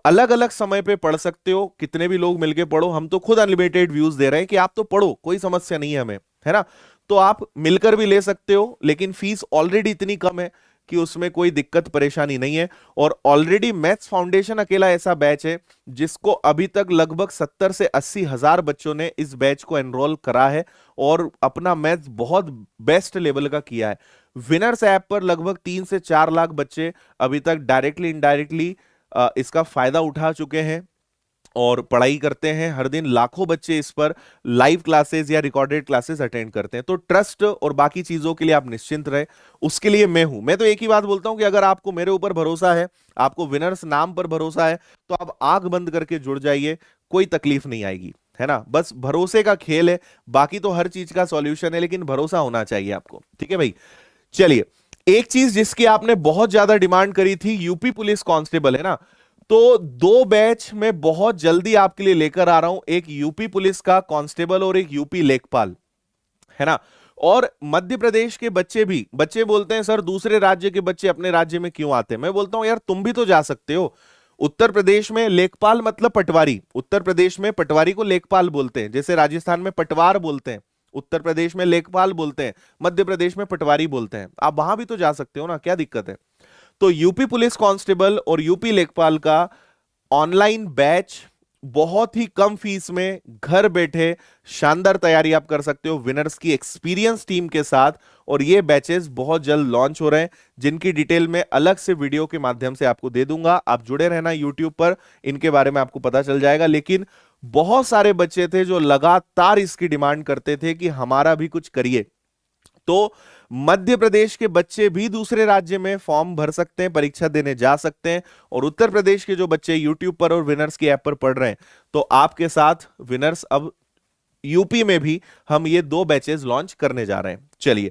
अलग अलग समय पे पढ़ सकते हो, कितने भी लोग मिलके पढ़ो। हम तो खुद अनलिमिटेड व्यूज दे रहे हैं कि आप तो पढ़ो, कोई समस्या नहीं है हमें, है ना। तो आप मिलकर भी ले सकते हो, लेकिन फीस ऑलरेडी इतनी कम है कि उसमें कोई दिक्कत परेशानी नहीं है। और ऑलरेडी मैथ्स फाउंडेशन अकेला ऐसा बैच है जिसको अभी तक लगभग 70 से 80 हजार बच्चों ने इस बैच को एनरोल करा है और अपना मैथ्स बहुत बेस्ट लेवल का किया है। विनर्स ऐप पर लगभग 3 से 4 लाख बच्चे अभी तक डायरेक्टली इनडायरेक्टली इसका फायदा उठा चुके हैं और पढ़ाई करते हैं। हर दिन लाखों बच्चे इस पर लाइव क्लासेस या रिकॉर्डेड क्लासेस अटेंड करते हैं। तो ट्रस्ट और बाकी चीजों के लिए आप निश्चिंत रहे, उसके लिए मैं हूं। मैं तो एक ही बात बोलता हूं कि अगर आपको मेरे ऊपर भरोसा है, आपको विनर्स नाम पर भरोसा है, तो आप आंख बंद करके जुड़ जाइए, कोई तकलीफ नहीं आएगी, है ना, बस भरोसे का खेल है, बाकी तो हर चीज का सॉल्यूशन है, लेकिन भरोसा होना चाहिए आपको, ठीक है भाई। चलिए, एक चीज जिसकी आपने बहुत ज्यादा डिमांड करी थी, यूपी पुलिस कांस्टेबल, है ना, तो दो बैच में बहुत जल्दी आपके लिए लेकर आ रहा हूं, एक यूपी पुलिस का कांस्टेबल और एक यूपी लेखपाल, है ना। और मध्य प्रदेश के बच्चे भी, बच्चे बोलते हैं सर दूसरे राज्य के बच्चे अपने राज्य में क्यों आते हैं, मैं बोलता हूं यार तुम भी तो जा सकते हो। उत्तर प्रदेश में लेखपाल मतलब पटवारी, उत्तर प्रदेश में पटवारी को लेखपाल बोलते हैं, जैसे राजस्थान में पटवार बोलते हैं, उत्तर प्रदेश में लेखपाल बोलते हैं, मध्य प्रदेश में पटवारी बोलते हैं, आप वहां भी तो जा सकते हो ना, क्या दिक्कत है। तो यूपी पुलिस कांस्टेबल और यूपी लेखपाल का ऑनलाइन बैच, बहुत ही कम फीस में घर बैठे शानदार तैयारी आप कर सकते हो विनर्स की एक्सपीरियंस टीम के साथ। और ये बैचेस बहुत जल्द लॉन्च हो रहे हैं, जिनकी डिटेल में अलग से वीडियो के माध्यम से आपको दे दूंगा, आप जुड़े रहना यूट्यूब पर, इनके बारे में आपको पता चल जाएगा। लेकिन बहुत सारे बच्चे थे जो लगातार इसकी डिमांड करते थे कि हमारा भी कुछ करिए, तो मध्य प्रदेश के बच्चे भी दूसरे राज्य में फॉर्म भर सकते हैं, परीक्षा देने जा सकते हैं। और उत्तर प्रदेश के जो बच्चे यूट्यूब पर और विनर्स की ऐप पर पढ़ रहे हैं, तो आपके साथ विनर्स अब यूपी में भी हम ये दो बैचेस लॉन्च करने जा रहे हैं। चलिए,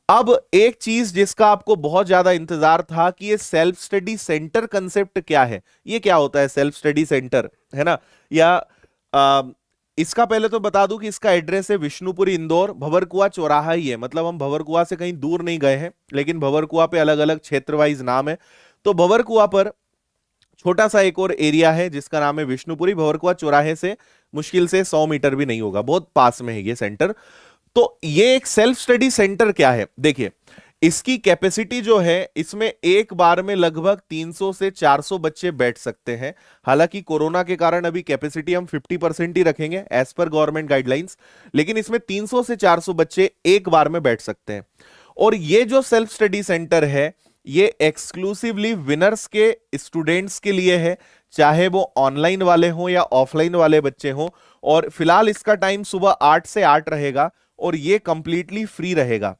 अब एक चीज जिसका आपको बहुत ज्यादा इंतजार था कि ये सेल्फ स्टडी सेंटर कंसेप्ट क्या है, ये क्या होता है सेल्फ स्टडी सेंटर, है ना, या इसका पहले तो बता दूं कि इसका एड्रेस है विष्णुपुरी इंदौर, भंवरकुआ चौराहा ही है, मतलब हम भंवरकुआ से कहीं दूर नहीं गए हैं, लेकिन भंवरकुआ पे अलग अलग क्षेत्र वाइज नाम है। तो भंवरकुआ पर छोटा सा एक और एरिया है जिसका नाम है विष्णुपुरी, भंवरकुआ चौराहे से मुश्किल से 100 मीटर भी नहीं होगा, बहुत पास में है ये सेंटर। तो ये एक सेल्फ स्टडी सेंटर क्या है, देखिए इसकी कैपेसिटी जो है, इसमें एक बार में लगभग 300 से 400 बच्चे बैठ सकते हैं। हालांकि कोरोना के कारण अभी कैपेसिटी हम 50% ही रखेंगे एज पर गवर्नमेंट गाइडलाइंस, लेकिन इसमें 300 से 400 बच्चे एक बार में बैठ सकते हैं। और ये जो सेल्फ स्टडी सेंटर है, ये एक्सक्लूसिवली विनर्स के स्टूडेंट्स के लिए है, चाहे वो ऑनलाइन वाले हों या ऑफलाइन वाले बच्चे हों। और फिलहाल इसका टाइम सुबह 8 से 8 रहेगा और ये कंप्लीटली फ्री रहेगा,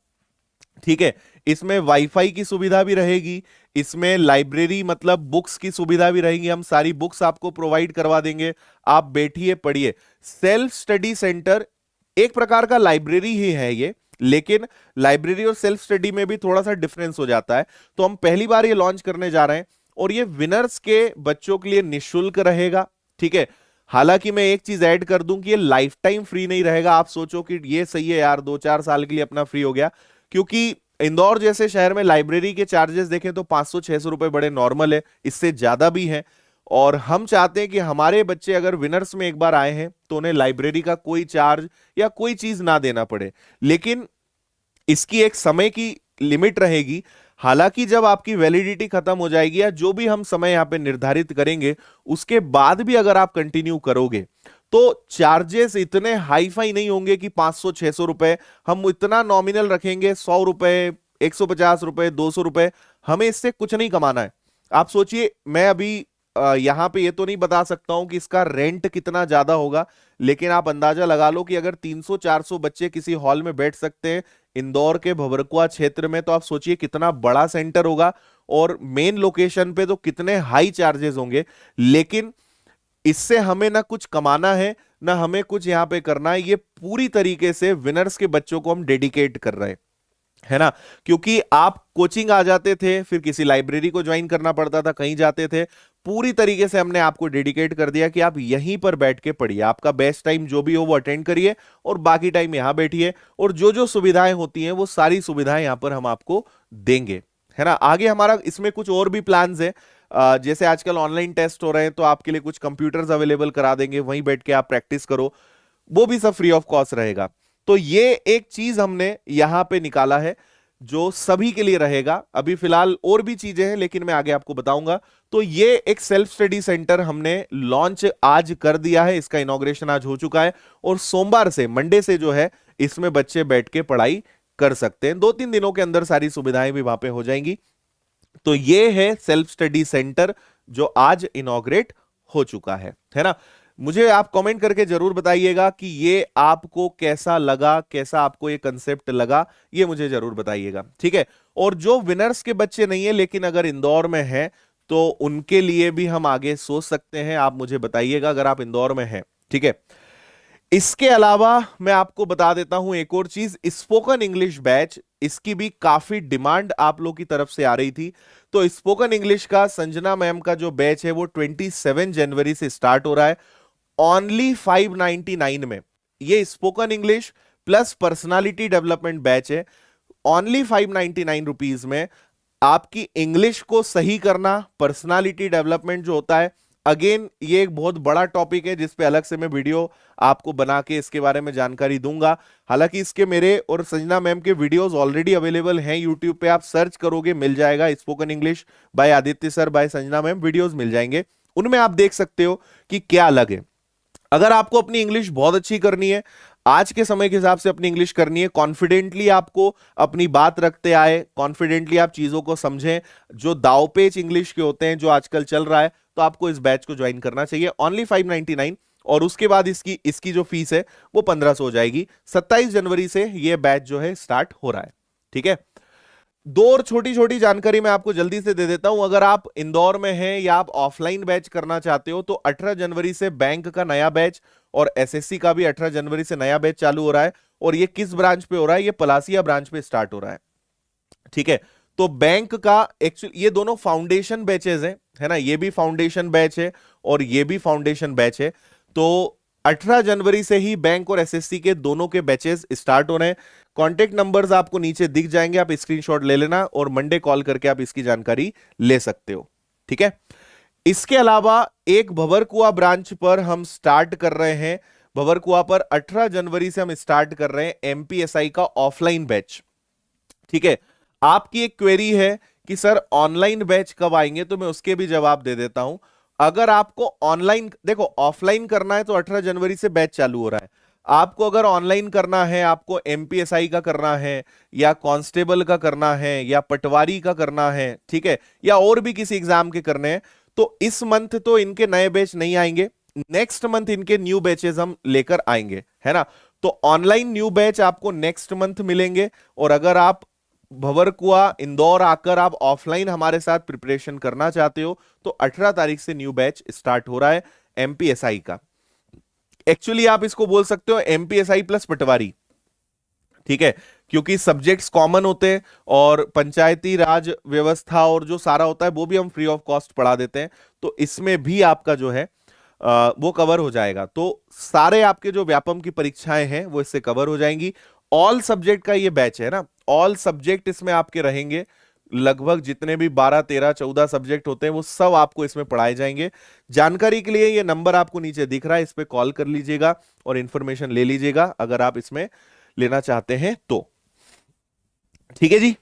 ठीक है। इसमें वाईफाई की सुविधा भी रहेगी, इसमें लाइब्रेरी मतलब बुक्स की सुविधा भी रहेगी, हम सारी बुक्स आपको प्रोवाइड करवा देंगे, आप बैठिए पढ़िए। सेल्फ स्टडी सेंटर एक प्रकार का लाइब्रेरी ही है ये, लेकिन लाइब्रेरी और सेल्फ स्टडी में भी थोड़ा सा डिफरेंस हो जाता है। तो हम पहली बार ये लॉन्च करने जा रहे हैं और ये विनर्स के बच्चों के लिए निःशुल्क रहेगा, ठीक है। हालांकि मैं एक चीज ऐड कर दूं कि ये लाइफ टाइम फ्री नहीं रहेगा, आप सोचो कि ये सही है यार 2-4 साल के लिए अपना फ्री हो गया, क्योंकि इंदौर जैसे शहर में लाइब्रेरी के चार्जेस देखें तो 500-600 रुपए बड़े नॉर्मल है, इससे ज्यादा भी है। और हम चाहते हैं कि हमारे बच्चे अगर विनर्स में एक बार आए हैं तो उन्हें लाइब्रेरी का कोई चार्ज या कोई चीज ना देना पड़े, लेकिन इसकी एक समय की लिमिट रहेगी। हालांकि जब आपकी वैलिडिटी खत्म हो जाएगी या जो भी हम समय यहां पे निर्धारित करेंगे, उसके बाद भी अगर आप कंटिन्यू करोगे तो चार्जेस इतने हाई फाई नहीं होंगे कि 500-600 रुपए, हम इतना नॉमिनल रखेंगे, 100 रुपए, 150 रुपए, 200 रुपए, हमें इससे कुछ नहीं कमाना है। आप सोचिए, मैं अभी यहां पे ये तो नहीं बता सकता हूं कि इसका रेंट कितना ज्यादा होगा, लेकिन आप अंदाजा लगा लो कि अगर 300-400 बच्चे किसी हॉल में बैठ सकते हैं इंदौर के भंवरकुआ क्षेत्र में, तो आप सोचिए कितना बड़ा सेंटर होगा और मेन लोकेशन पे तो कितने हाई चार्जेस होंगे। लेकिन इससे हमें ना कुछ कमाना है ना हमें कुछ यहां पे करना है, ये पूरी तरीके से विनर्स के बच्चों को हम डेडिकेट कर रहे हैं, है ना। क्योंकि आप कोचिंग आ जाते थे, फिर किसी लाइब्रेरी को ज्वाइन करना पड़ता था, कहीं जाते थे, पूरी तरीके से हमने आपको डेडिकेट कर दिया कि आप यहीं पर बैठ के पढ़िए, आपका बेस्ट टाइम जो भी हो वो अटेंड करिए और बाकी टाइम यहां बैठिए, और जो जो सुविधाएं होती हैं वो सारी सुविधाएं यहां पर हम आपको देंगे, है ना। आगे हमारा इसमें कुछ और भी प्लान्स है, जैसे आजकल ऑनलाइन टेस्ट हो रहे हैं तो आपके लिए कुछ कंप्यूटर्स अवेलेबल करा देंगे, वहीं बैठ के आप प्रैक्टिस करो, वो भी सब फ्री ऑफ कॉस्ट रहेगा। तो ये एक चीज हमने यहां पे निकाला है जो सभी के लिए रहेगा। अभी फिलहाल और भी चीजें हैं लेकिन मैं आगे आपको बताऊंगा। तो ये एक सेल्फ स्टडी सेंटर हमने लॉन्च आज कर दिया है, इसका इनॉग्रेशन आज हो चुका है और सोमवार से, मंडे से जो है इसमें बच्चे बैठ के पढ़ाई कर सकते हैं। 2-3 दिनों के अंदर सारी सुविधाएं भी वहां पे हो जाएंगी। तो ये है सेल्फ स्टडी सेंटर जो आज इनॉग्रेट हो चुका है ना। मुझे आप कमेंट करके जरूर बताइएगा कि ये आपको कैसा लगा, कैसा आपको ये कंसेप्ट लगा, ये मुझे जरूर बताइएगा, ठीक है। और जो विनर्स के बच्चे नहीं है लेकिन अगर इंदौर में है तो उनके लिए भी हम आगे सोच सकते हैं, आप मुझे बताइएगा अगर आप इंदौर में हैं, ठीक है। इसके अलावा मैं आपको बता देता हूं एक और चीज, स्पोकन इंग्लिश बैच, इसकी भी काफी डिमांड आप लोग की तरफ से आ रही थी। तो स्पोकन इंग्लिश का संजना मैम का जो बैच है वो 27 जनवरी से स्टार्ट हो रहा है, ओनली 599 में। ये spoken English plus personality development batch है, ओनली 599 रुपीज में। आपकी इंग्लिश को सही करना, पर्सनालिटी डेवलपमेंट जो होता है, अगेन ये एक बहुत बड़ा टॉपिक है जिस पे अलग से मैं वीडियो आपको बना के इसके बारे में जानकारी दूंगा। हालांकि इसके मेरे और संजना मैम के वीडियोस ऑलरेडी अवेलेबल हैं यूट्यूब पे, आप सर्च करोगे मिल जाएगा, spoken English by Aditya sir by Sanjana ma'am, videos मिल जाएंगे, उनमें आप देख सकते हो कि क्या अलग है। अगर आपको अपनी इंग्लिश बहुत अच्छी करनी है, आज के समय के हिसाब से अपनी इंग्लिश करनी है, कॉन्फिडेंटली आपको अपनी बात रखते आए, कॉन्फिडेंटली आप चीजों को समझें, जो दावपेच इंग्लिश के होते हैं जो आजकल चल रहा है, तो आपको इस बैच को ज्वाइन करना चाहिए, ओनली 599। और उसके बाद इसकी इसकी जो फीस है वो 1500 हो जाएगी। 27 जनवरी से ये बैच जो है स्टार्ट हो रहा है, ठीक है। दो और छोटी छोटी जानकारी मैं आपको जल्दी से दे देता हूं। अगर आप इंदौर में हैं या आप ऑफलाइन बैच करना चाहते हो तो 18 जनवरी से बैंक का नया बैच और एसएससी का भी 18 जनवरी से नया बैच चालू हो रहा है। और ये किस ब्रांच पे हो रहा है? ये पलासिया ब्रांच पे स्टार्ट हो रहा है, ठीक है। तो बैंक का एक्चुअली ये दोनों फाउंडेशन बैचेस हैं, है ना, ये भी फाउंडेशन बैच है और ये भी फाउंडेशन बैच है। तो 18 जनवरी से ही बैंक और एसएससी के दोनों के बैचेस स्टार्ट हो रहे हैं। कॉन्टेक्ट नंबर्स आपको नीचे दिख जाएंगे, आप स्क्रीनशॉट ले लेना और मंडे कॉल करके आप इसकी जानकारी ले सकते हो, ठीक है। इसके अलावा एक भंवरकुआ ब्रांच पर हम स्टार्ट कर रहे हैं, भंवरकुआ पर 18 जनवरी से हम स्टार्ट कर रहे हैं एमपीएसआई का ऑफलाइन बैच, ठीक है। आपकी एक क्वेरी है कि सर ऑनलाइन बैच कब आएंगे, तो मैं उसके भी जवाब दे देता हूं। अगर आपको ऑनलाइन, देखो ऑफलाइन करना है तो 18 जनवरी से बैच चालू हो रहा है। आपको अगर ऑनलाइन करना है, आपको एमपीएसआई का करना है या कांस्टेबल का करना है या पटवारी का करना है, ठीक है, या और भी किसी एग्जाम के करने हैं, तो इस मंथ तो इनके नए बैच नहीं आएंगे, नेक्स्ट मंथ इनके न्यू बैचेस हम लेकर आएंगे, है ना। तो ऑनलाइन न्यू बैच आपको नेक्स्ट मंथ मिलेंगे। और अगर आप भंवरकुआ इंदौर आकर आप ऑफलाइन हमारे साथ प्रिपरेशन करना चाहते हो तो 18 तारीख से न्यू बैच स्टार्ट हो रहा है एमपीएसआई का। एक्चुअली आप इसको बोल सकते हो एमपीएसआई प्लस पटवारी, ठीक है, क्योंकि सब्जेक्ट्स कॉमन होते हैं और पंचायती राज व्यवस्था और जो सारा होता है वो भी हम फ्री ऑफ कॉस्ट पढ़ा देते हैं, तो इसमें भी आपका जो है वो कवर हो जाएगा। तो सारे आपके जो व्यापम की परीक्षाएं हैं वो इससे कवर हो जाएंगी। ऑल सब्जेक्ट का ये बैच है ना, ऑल सब्जेक्ट इसमें आपके रहेंगे, लगभग जितने भी 12 13 14 सब्जेक्ट होते हैं वो सब आपको इसमें पढ़ाए जाएंगे। जानकारी के लिए ये नंबर आपको नीचे दिख रहा है, इस पे कॉल कर लीजिएगा और इंफॉर्मेशन ले लीजिएगा अगर आप इसमें लेना चाहते हैं तो, ठीक है जी।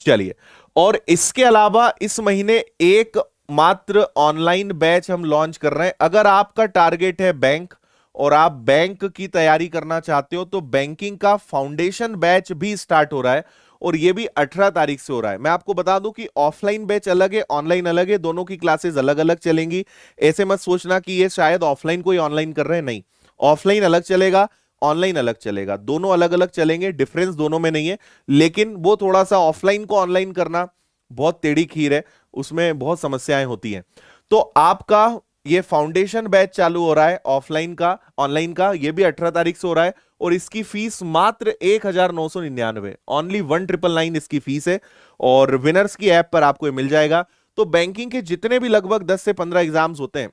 चलिए, और इसके अलावा इस महीने एक मात्र ऑनलाइन बैच हम लॉन्च कर रहे हैं। अगर आपका टारगेट है बैंक और आप बैंक की तैयारी करना चाहते हो तो बैंकिंग का फाउंडेशन बैच भी स्टार्ट हो रहा है और ये भी 18 तारीख से हो रहा है। मैं आपको बता दूं कि ऑफलाइन बैच अलग है, ऑनलाइन अलग है, दोनों की क्लासेस अलग अलग चलेंगी। ऐसे मत सोचना कि ये शायद ऑफलाइन कोई ऑनलाइन कर रहे हैं, नहीं, ऑफलाइन अलग चलेगा, ऑनलाइन अलग चलेगा, दोनों अलग अलग चलेंगे, डिफरेंस दोनों में नहीं है। लेकिन वो थोड़ा सा ऑफलाइन को ऑनलाइन करना बहुत टेढ़ी खीर है, उसमें बहुत समस्याएं होती हैं। तो आपका ये फाउंडेशन बैच चालू हो रहा है ऑफलाइन का, ऑनलाइन का, ये भी 18 तारीख से हो रहा है और इसकी फीस मात्र 1999, ओनली 1999 इसकी फीस है और विनर्स की ऐप पर आपको ये मिल जाएगा। तो बैंकिंग के जितने भी लगभग 10 से 15 एग्जाम्स होते हैं,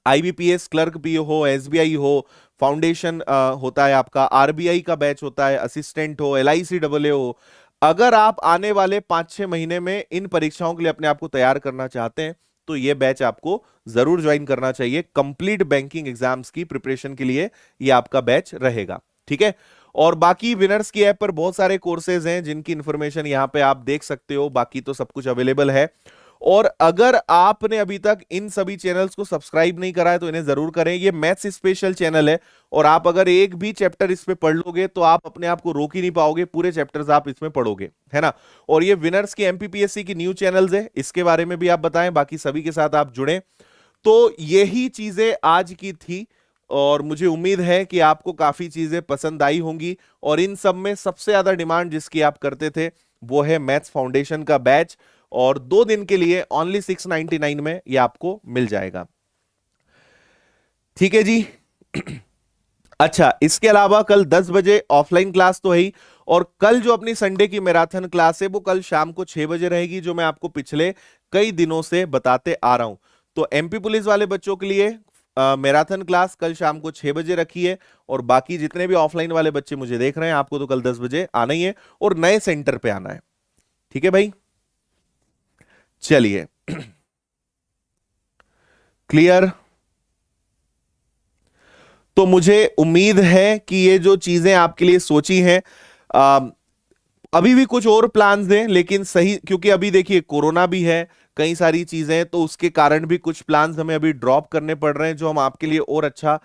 आईबीपीएस क्लर्क पीओ हो, एसबीआई हो, फाउंडेशन होता है आपका, आरबीआई का बैच होता है, असिस्टेंट हो, एलआईसी डबल हो, अगर आप आने वाले 5-6 महीने में इन परीक्षाओं के लिए अपने आप को तैयार करना चाहते हैं तो ये बैच आपको जरूर ज्वाइन करना चाहिए। कंप्लीट बैंकिंग एग्जाम्स की प्रिपरेशन के लिए ये आपका बैच रहेगा, ठीक है। और बाकी विनर्स की ऐप पर बहुत सारे कोर्सेज हैं जिनकी इंफॉर्मेशन यहां पे आप देख सकते हो, बाकी तो सब कुछ अवेलेबल है। और अगर आपने अभी तक इन सभी चैनल्स को सब्सक्राइब नहीं करा है तो इन्हें जरूर करें। ये मैथ्स स्पेशल चैनल है और आप अगर एक भी चैप्टर इस पे पढ़ लोगे तो आप अपने आप को रोक ही नहीं पाओगे, पूरे चैप्टर्स आप इसमें पढ़ोगे, है ना। और ये विनर्स की एमपीपीएससी की न्यू चैनल्स है, इसके बारे में भी आप बताएं, बाकी सभी के साथ आप जुड़े। तो यही चीजें आज की थी और मुझे उम्मीद है कि आपको काफी चीजें पसंद आई होंगी। और इन सब में सबसे ज्यादा डिमांड जिसकी आप करते थे वो है मैथ्स फाउंडेशन का बैच और 2 दिन के लिए ओनली 699 में ये आपको मिल जाएगा, ठीक है जी। अच्छा, इसके अलावा कल 10 बजे ऑफलाइन क्लास तो है ही, और कल जो अपनी संडे की मैराथन क्लास है वो कल शाम को 6 बजे रहेगी, जो मैं आपको पिछले कई दिनों से बताते आ रहा हूं। तो एमपी पुलिस वाले बच्चों के लिए मैराथन क्लास कल शाम को 6 बजे रखी है, और बाकी जितने भी ऑफलाइन वाले बच्चे मुझे देख रहे हैं, आपको तो कल 10 बजे आना ही है और नए सेंटर पे आना है। ठीक है भाई, चलिए। क्लियर। तो मुझे उम्मीद है कि ये जो चीजें आपके लिए सोची हैं, अभी भी कुछ और प्लान्स हैं, लेकिन सही, क्योंकि अभी देखिए कोरोना भी है, कई सारी चीजें, तो उसके कारण भी कुछ प्लान्स हमें अभी ड्रॉप करने पड़ रहे हैं जो हम आपके लिए और अच्छा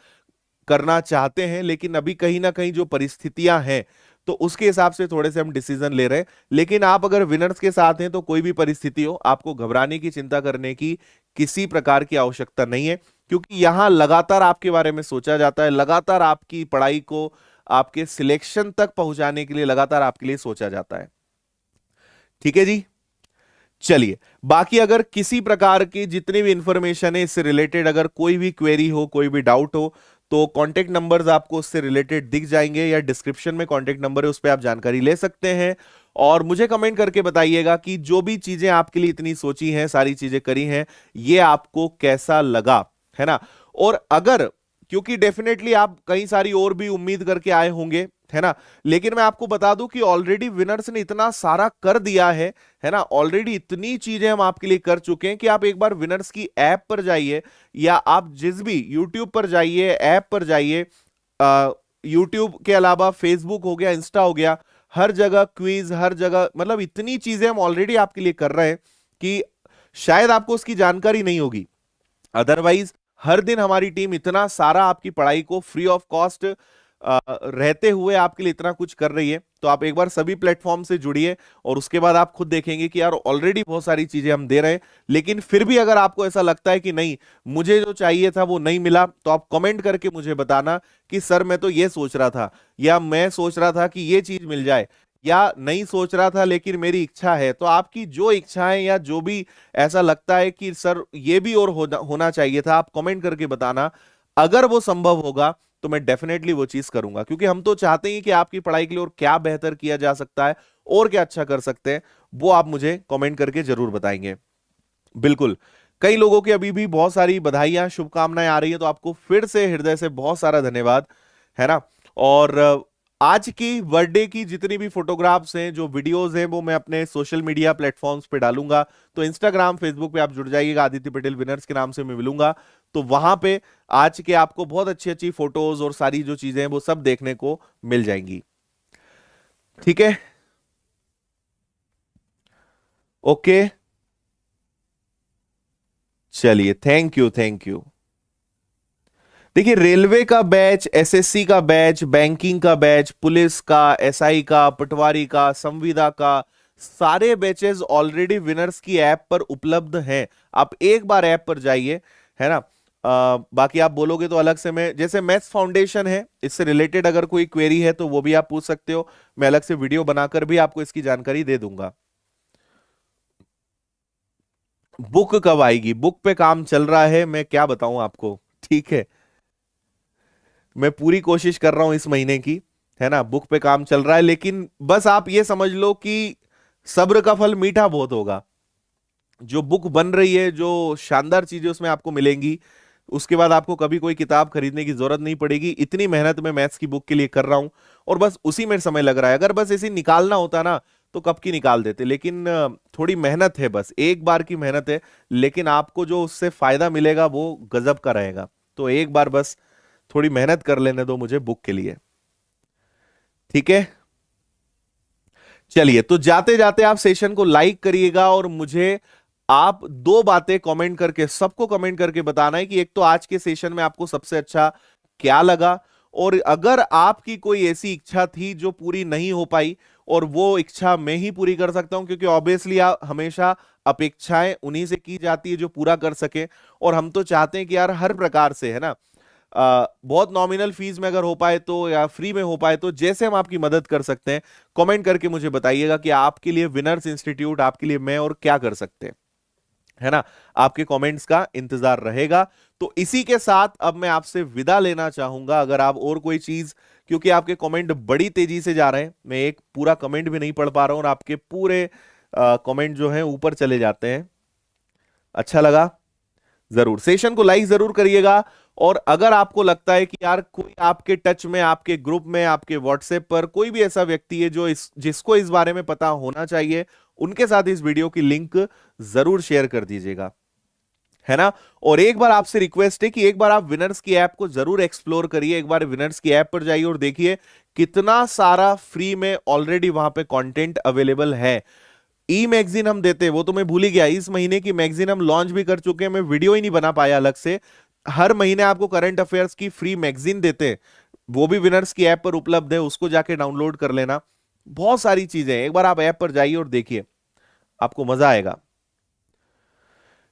करना चाहते हैं, लेकिन अभी कहीं ना कहीं जो परिस्थितियां हैं तो उसके हिसाब से थोड़े से हम डिसीजन ले रहे हैं। लेकिन आप अगर विनर्स के साथ हैं तो कोई भी परिस्थिति हो, आपको घबराने की, चिंता करने की किसी प्रकार की आवश्यकता नहीं है, क्योंकि यहां लगातार आपके बारे में सोचा जाता है, लगातार आपकी पढ़ाई को आपके सिलेक्शन तक पहुंचाने के लिए लगातार आपके लिए सोचा जाता है। ठीक है जी। चलिए, बाकी अगर किसी प्रकार की जितनी भी इंफॉर्मेशन है इससे रिलेटेड, अगर कोई भी क्वेरी हो, कोई भी डाउट हो, तो कांटेक्ट नंबर्स आपको उससे रिलेटेड दिख जाएंगे, या डिस्क्रिप्शन में कांटेक्ट नंबर है, उस पर आप जानकारी ले सकते हैं। और मुझे कमेंट करके बताइएगा कि जो भी चीजें आपके लिए इतनी सोची हैं, सारी चीजें करी हैं, ये आपको कैसा लगा, है ना। और अगर, क्योंकि डेफिनेटली आप कई सारी और भी उम्मीद करके आए होंगे, है ना, लेकिन मैं आपको बता दूं कि ऑलरेडी विनर्स ने इतना सारा कर दिया है ना, ऑलरेडी इतनी चीजें हम आपके लिए कर चुके हैं कि आप एक बार विनर्स की ऐप पर जाइए, या आप जिस भी यूट्यूब पर जाइए, ऐप पर जाइए, यूट्यूब के अलावा फेसबुक हो गया, इंस्टा हो गया, हर जगह क्विज, हर जगह, मतलब इतनी चीजें हम ऑलरेडी आपके लिए कर रहे हैं कि शायद आपको उसकी जानकारी नहीं होगी। अदरवाइज हर दिन हमारी टीम इतना सारा आपकी पढ़ाई को फ्री ऑफ कॉस्ट रहते हुए आपके लिए इतना कुछ कर रही है। तो आप एक बार सभी प्लेटफॉर्म से जुड़िए, और उसके बाद आप खुद देखेंगे कि यार ऑलरेडी बहुत सारी चीजें हम दे रहे हैं, लेकिन फिर भी अगर आपको ऐसा लगता है कि नहीं, मुझे जो चाहिए था वो नहीं मिला, तो आप कमेंट करके मुझे बताना कि सर मैं तो ये सोच रहा था, या मैं सोच रहा था कि ये चीज मिल जाए, या नहीं सोच रहा था लेकिन मेरी इच्छा है। तो आपकी जो इच्छाएं, या जो भी ऐसा लगता है कि सर ये भी और होना चाहिए था, आप कमेंट करके बताना। अगर वो संभव होगा तो मैं डेफिनेटली वो चीज करूंगा, क्योंकि हम तो चाहते हैं कि आपकी पढ़ाई के लिए और क्या बेहतर किया जा सकता है, और क्या अच्छा कर सकते हैं, वो आप मुझे कमेंट करके जरूर बताएंगे। बिल्कुल। कई लोगों की अभी भी बहुत सारी बधाइयां, शुभकामनाएं आ रही हैं, तो आपको फिर से हृदय से बहुत सारा धन्यवाद, है ना। और आज की बर्थडे की जितनी भी फोटोग्राफ्स हैं, जो वीडियोस हैं, वो मैं अपने सोशल मीडिया प्लेटफॉर्म्स पे डालूंगा। तो इंस्टाग्राम, फेसबुक पे आप जुड़ जाइएगा, आदित्य पटेल विनर्स के नाम से मैं मिलूंगा। तो वहां पे आज के आपको बहुत अच्छी अच्छी फोटोज और सारी जो चीजें हैं वो सब देखने को मिल जाएंगी। ठीक है, ओके। चलिए, थैंक यू, थैंक यू। देखिए, रेलवे का बैच, एसएससी का बैच, बैंकिंग का बैच, पुलिस का, एसआई का, पटवारी का, संविदा का, सारे बैचेस ऑलरेडी विनर्स की ऐप पर उपलब्ध हैं। आप एक बार ऐप पर जाइए, है ना। बाकी आप बोलोगे तो अलग से, मैं जैसे मैथ्स फाउंडेशन है, इससे रिलेटेड अगर कोई क्वेरी है तो वो भी आप पूछ सकते हो, मैं अलग से वीडियो बनाकर भी आपको इसकी जानकारी दे दूंगा। बुक कब आएगी? बुक पे काम चल रहा है, मैं क्या बताऊं आपको। ठीक है, मैं पूरी कोशिश कर रहा हूं इस महीने की, है ना, बुक पे काम चल रहा है, लेकिन बस आप ये समझ लो कि सब्र का फल मीठा बहुत होगा। जो बुक बन रही है, जो शानदार चीजें उसमें आपको मिलेंगी, उसके बाद आपको कभी कोई किताब खरीदने की जरूरत नहीं पड़ेगी। इतनी मेहनत मैं मैथ्स की बुक के लिए कर रहा हूं, और बस उसी में समय लग रहा है। अगर बस इसे निकालना होता ना तो कब की निकाल देते, लेकिन थोड़ी मेहनत है, बस एक बार की मेहनत है, लेकिन आपको जो उससे फायदा मिलेगा वो गजब का रहेगा। तो एक बार बस थोड़ी मेहनत कर लेने दो मुझे बुक के लिए। ठीक है, चलिए, तो जाते जाते आप सेशन को लाइक करिएगा, और मुझे आप दो बातें कमेंट करके, सबको कमेंट करके बताना है कि एक तो आज के सेशन में आपको सबसे अच्छा क्या लगा, और अगर आपकी कोई ऐसी इच्छा थी जो पूरी नहीं हो पाई, और वो इच्छा मैं ही पूरी कर सकता हूं, क्योंकि ऑब्वियसली आप हमेशा अपेक्षाएं उन्हीं से की जाती है जो पूरा कर सके, और हम तो चाहते हैं कि यार हर प्रकार से, है ना, बहुत नॉमिनल फीस में अगर हो पाए तो, या फ्री में हो पाए तो, जैसे हम आपकी मदद कर सकते हैं, कमेंट करके मुझे बताइएगा कि आपके लिए विनर्स इंस्टीट्यूट, आपके लिए मैं और क्या कर सकते हैं। है ना। आपके कमेंट्स का इंतजार रहेगा। तो इसी के साथ अब मैं आपसे विदा लेना चाहूंगा। अगर आप और कोई चीज, क्योंकि आपके कमेंट बड़ी तेजी से जा रहे हैं, मैं एक पूरा कमेंट भी नहीं पढ़ पा रहा हूं और आपके पूरे कमेंट जो हैं ऊपर चले जाते हैं। अच्छा लगा, जरूर सेशन को लाइक जरूर करिएगा। और अगर आपको लगता है कि यार कोई आपके टच में, आपके ग्रुप में, आपके व्हाट्सएप पर कोई भी ऐसा व्यक्ति है जो जिसको इस बारे में पता होना चाहिए, उनके साथ इस वीडियो की लिंक जरूर शेयर कर दीजिएगा, है ना। और एक बार आपसे रिक्वेस्ट है कि एक बार आप विनर्स की ऐप को जरूर एक्सप्लोर करिए। एक बार विनर्स की ऐप पर जाइए और देखिए कितना सारा फ्री में ऑलरेडी वहां पे कंटेंट अवेलेबल है। ई मैगजीन हम देते हैं, वो तो मैं भूल ही गया, इस महीने की मैगजीन हम लॉन्च भी कर चुके हैं, मैं वीडियो ही नहीं बना पाया अलग से। हर महीने आपको करंट अफेयर्स की फ्री मैगजीन देते हैं, वो भी विनर्स की ऐप पर उपलब्ध है, उसको जाके डाउनलोड कर लेना। बहुत सारी चीजें हैं, एक बार आप ऐप पर जाइए और देखिए, आपको मजा आएगा।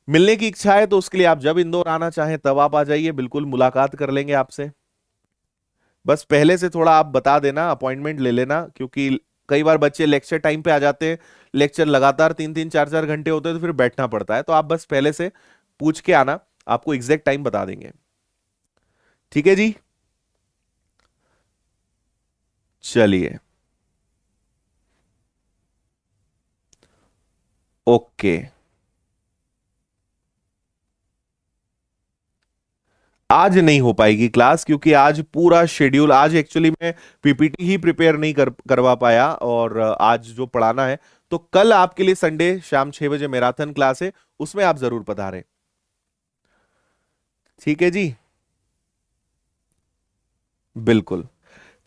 मिलने की इच्छा है तो उसके लिए आप जब इंदौर आना चाहें तब आप आ जाइए, बिल्कुल मुलाकात कर लेंगे आपसे। बस पहले से थोड़ा आप बता देना, अपॉइंटमेंट ले लेना, क्योंकि कई बार बच्चे लेक्चर टाइम पे आ जाते हैं, लेक्चर लगातार 3-3 4-4 घंटे होते हैं तो फिर बैठना पड़ता है। तो आप बस पहले से पूछ के आना, आपको एग्जैक्ट टाइम बता देंगे। ठीक है जी, चलिए, ओके। आज नहीं हो पाएगी क्लास, क्योंकि आज पूरा शेड्यूल, आज एक्चुअली मैं पीपीटी ही प्रिपेयर नहीं करवा पाया, और आज जो पढ़ाना है। तो कल आपके लिए संडे शाम 6 बजे मैराथन क्लास है, उसमें आप जरूर पधारें। ठीक है जी, बिल्कुल।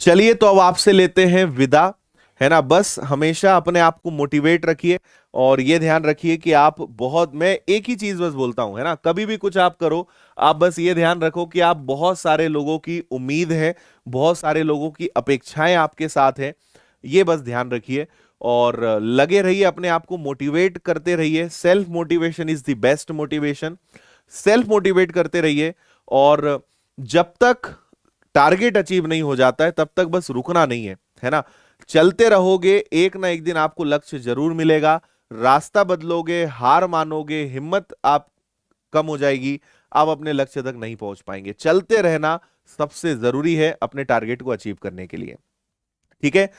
चलिए, तो अब आपसे लेते हैं विदा, है ना। बस हमेशा अपने आप को मोटिवेट रखिए, और ये ध्यान रखिए कि आप बहुत, मैं एक ही चीज बस बोलता हूं, है ना, कभी भी कुछ आप करो, आप बस ये ध्यान रखो कि आप बहुत सारे लोगों की उम्मीद है, बहुत सारे लोगों की अपेक्षाएं आपके साथ है, ये बस ध्यान रखिए। और लगे रहिए, अपने आप को मोटिवेट करते रहिए। Self motivation is the best motivation. Self motivate करते रहिए, और जब तक टारगेट अचीव नहीं हो जाता है तब तक बस रुकना नहीं है ना। चलते रहोगे, एक ना एक दिन आपको लक्ष्य जरूर मिलेगा। रास्ता बदलोगे, हार मानोगे, हिम्मत आप कम हो जाएगी, आप अपने लक्ष्य तक नहीं पहुंच पाएंगे। चलते रहना सबसे जरूरी है अपने टारगेट को अचीव करने के लिए। ठीक है,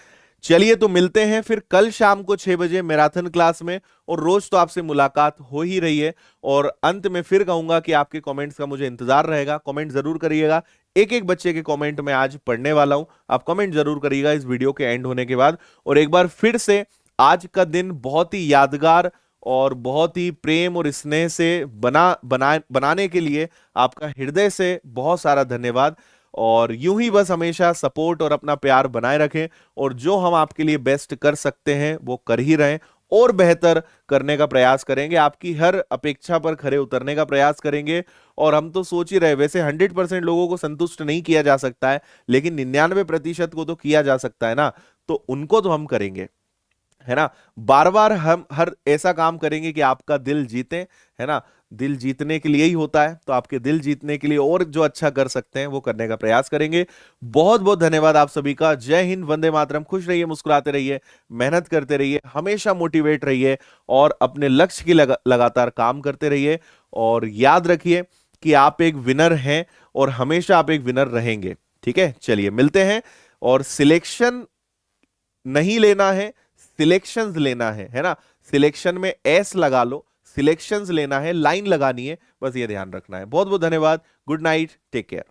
चलिए, तो मिलते हैं फिर कल शाम को 6 बजे मैराथन क्लास में। और रोज तो आपसे मुलाकात हो ही रही है। और अंत में फिर कहूंगा कि आपके कमेंट्स का मुझे इंतजार रहेगा, कमेंट जरूर करिएगा। एक एक बच्चे के कमेंट में आज पढ़ने वाला हूं, आप कमेंट जरूर करिएगा इस वीडियो के एंड होने के बाद। और एक बार फिर से, आज का दिन बहुत ही यादगार और बहुत ही प्रेम और स्नेह से बनाने के लिए आपका हृदय से बहुत सारा धन्यवाद। और यूं ही बस हमेशा सपोर्ट और अपना प्यार बनाए रखें, और जो हम आपके लिए बेस्ट कर सकते हैं वो कर ही रहें, और बेहतर करने का प्रयास करेंगे, आपकी हर अपेक्षा पर खरे उतरने का प्रयास करेंगे। और हम तो सोच ही रहे, वैसे 100% लोगों को संतुष्ट नहीं किया जा सकता है, लेकिन 99% को तो किया जा सकता है ना। तो उनको तो हम करेंगे, है ना। बार बार हम हर ऐसा काम करेंगे कि आपका दिल जीते, है ना। दिल जीतने के लिए ही होता है, तो आपके दिल जीतने के लिए और जो अच्छा कर सकते हैं वो करने का प्रयास करेंगे। बहुत बहुत धन्यवाद आप सभी का। जय हिंद, वंदे मातरम। खुश रहिए, मुस्कुराते रहिए, मेहनत करते रहिए, हमेशा मोटिवेट रहिए, और अपने लक्ष्य की लगातार काम करते रहिए। और याद रखिए कि आप एक विनर हैं, और हमेशा आप एक विनर रहेंगे। ठीक है, चलिए मिलते हैं। और सिलेक्शन नहीं लेना है, सिलेक्शंस लेना है ना। सिलेक्शन में एस लगा लो, सिलेक्शंस लेना है, लाइन लगानी है, बस ये ध्यान रखना है। बहुत बहुत धन्यवाद। Good night, take care.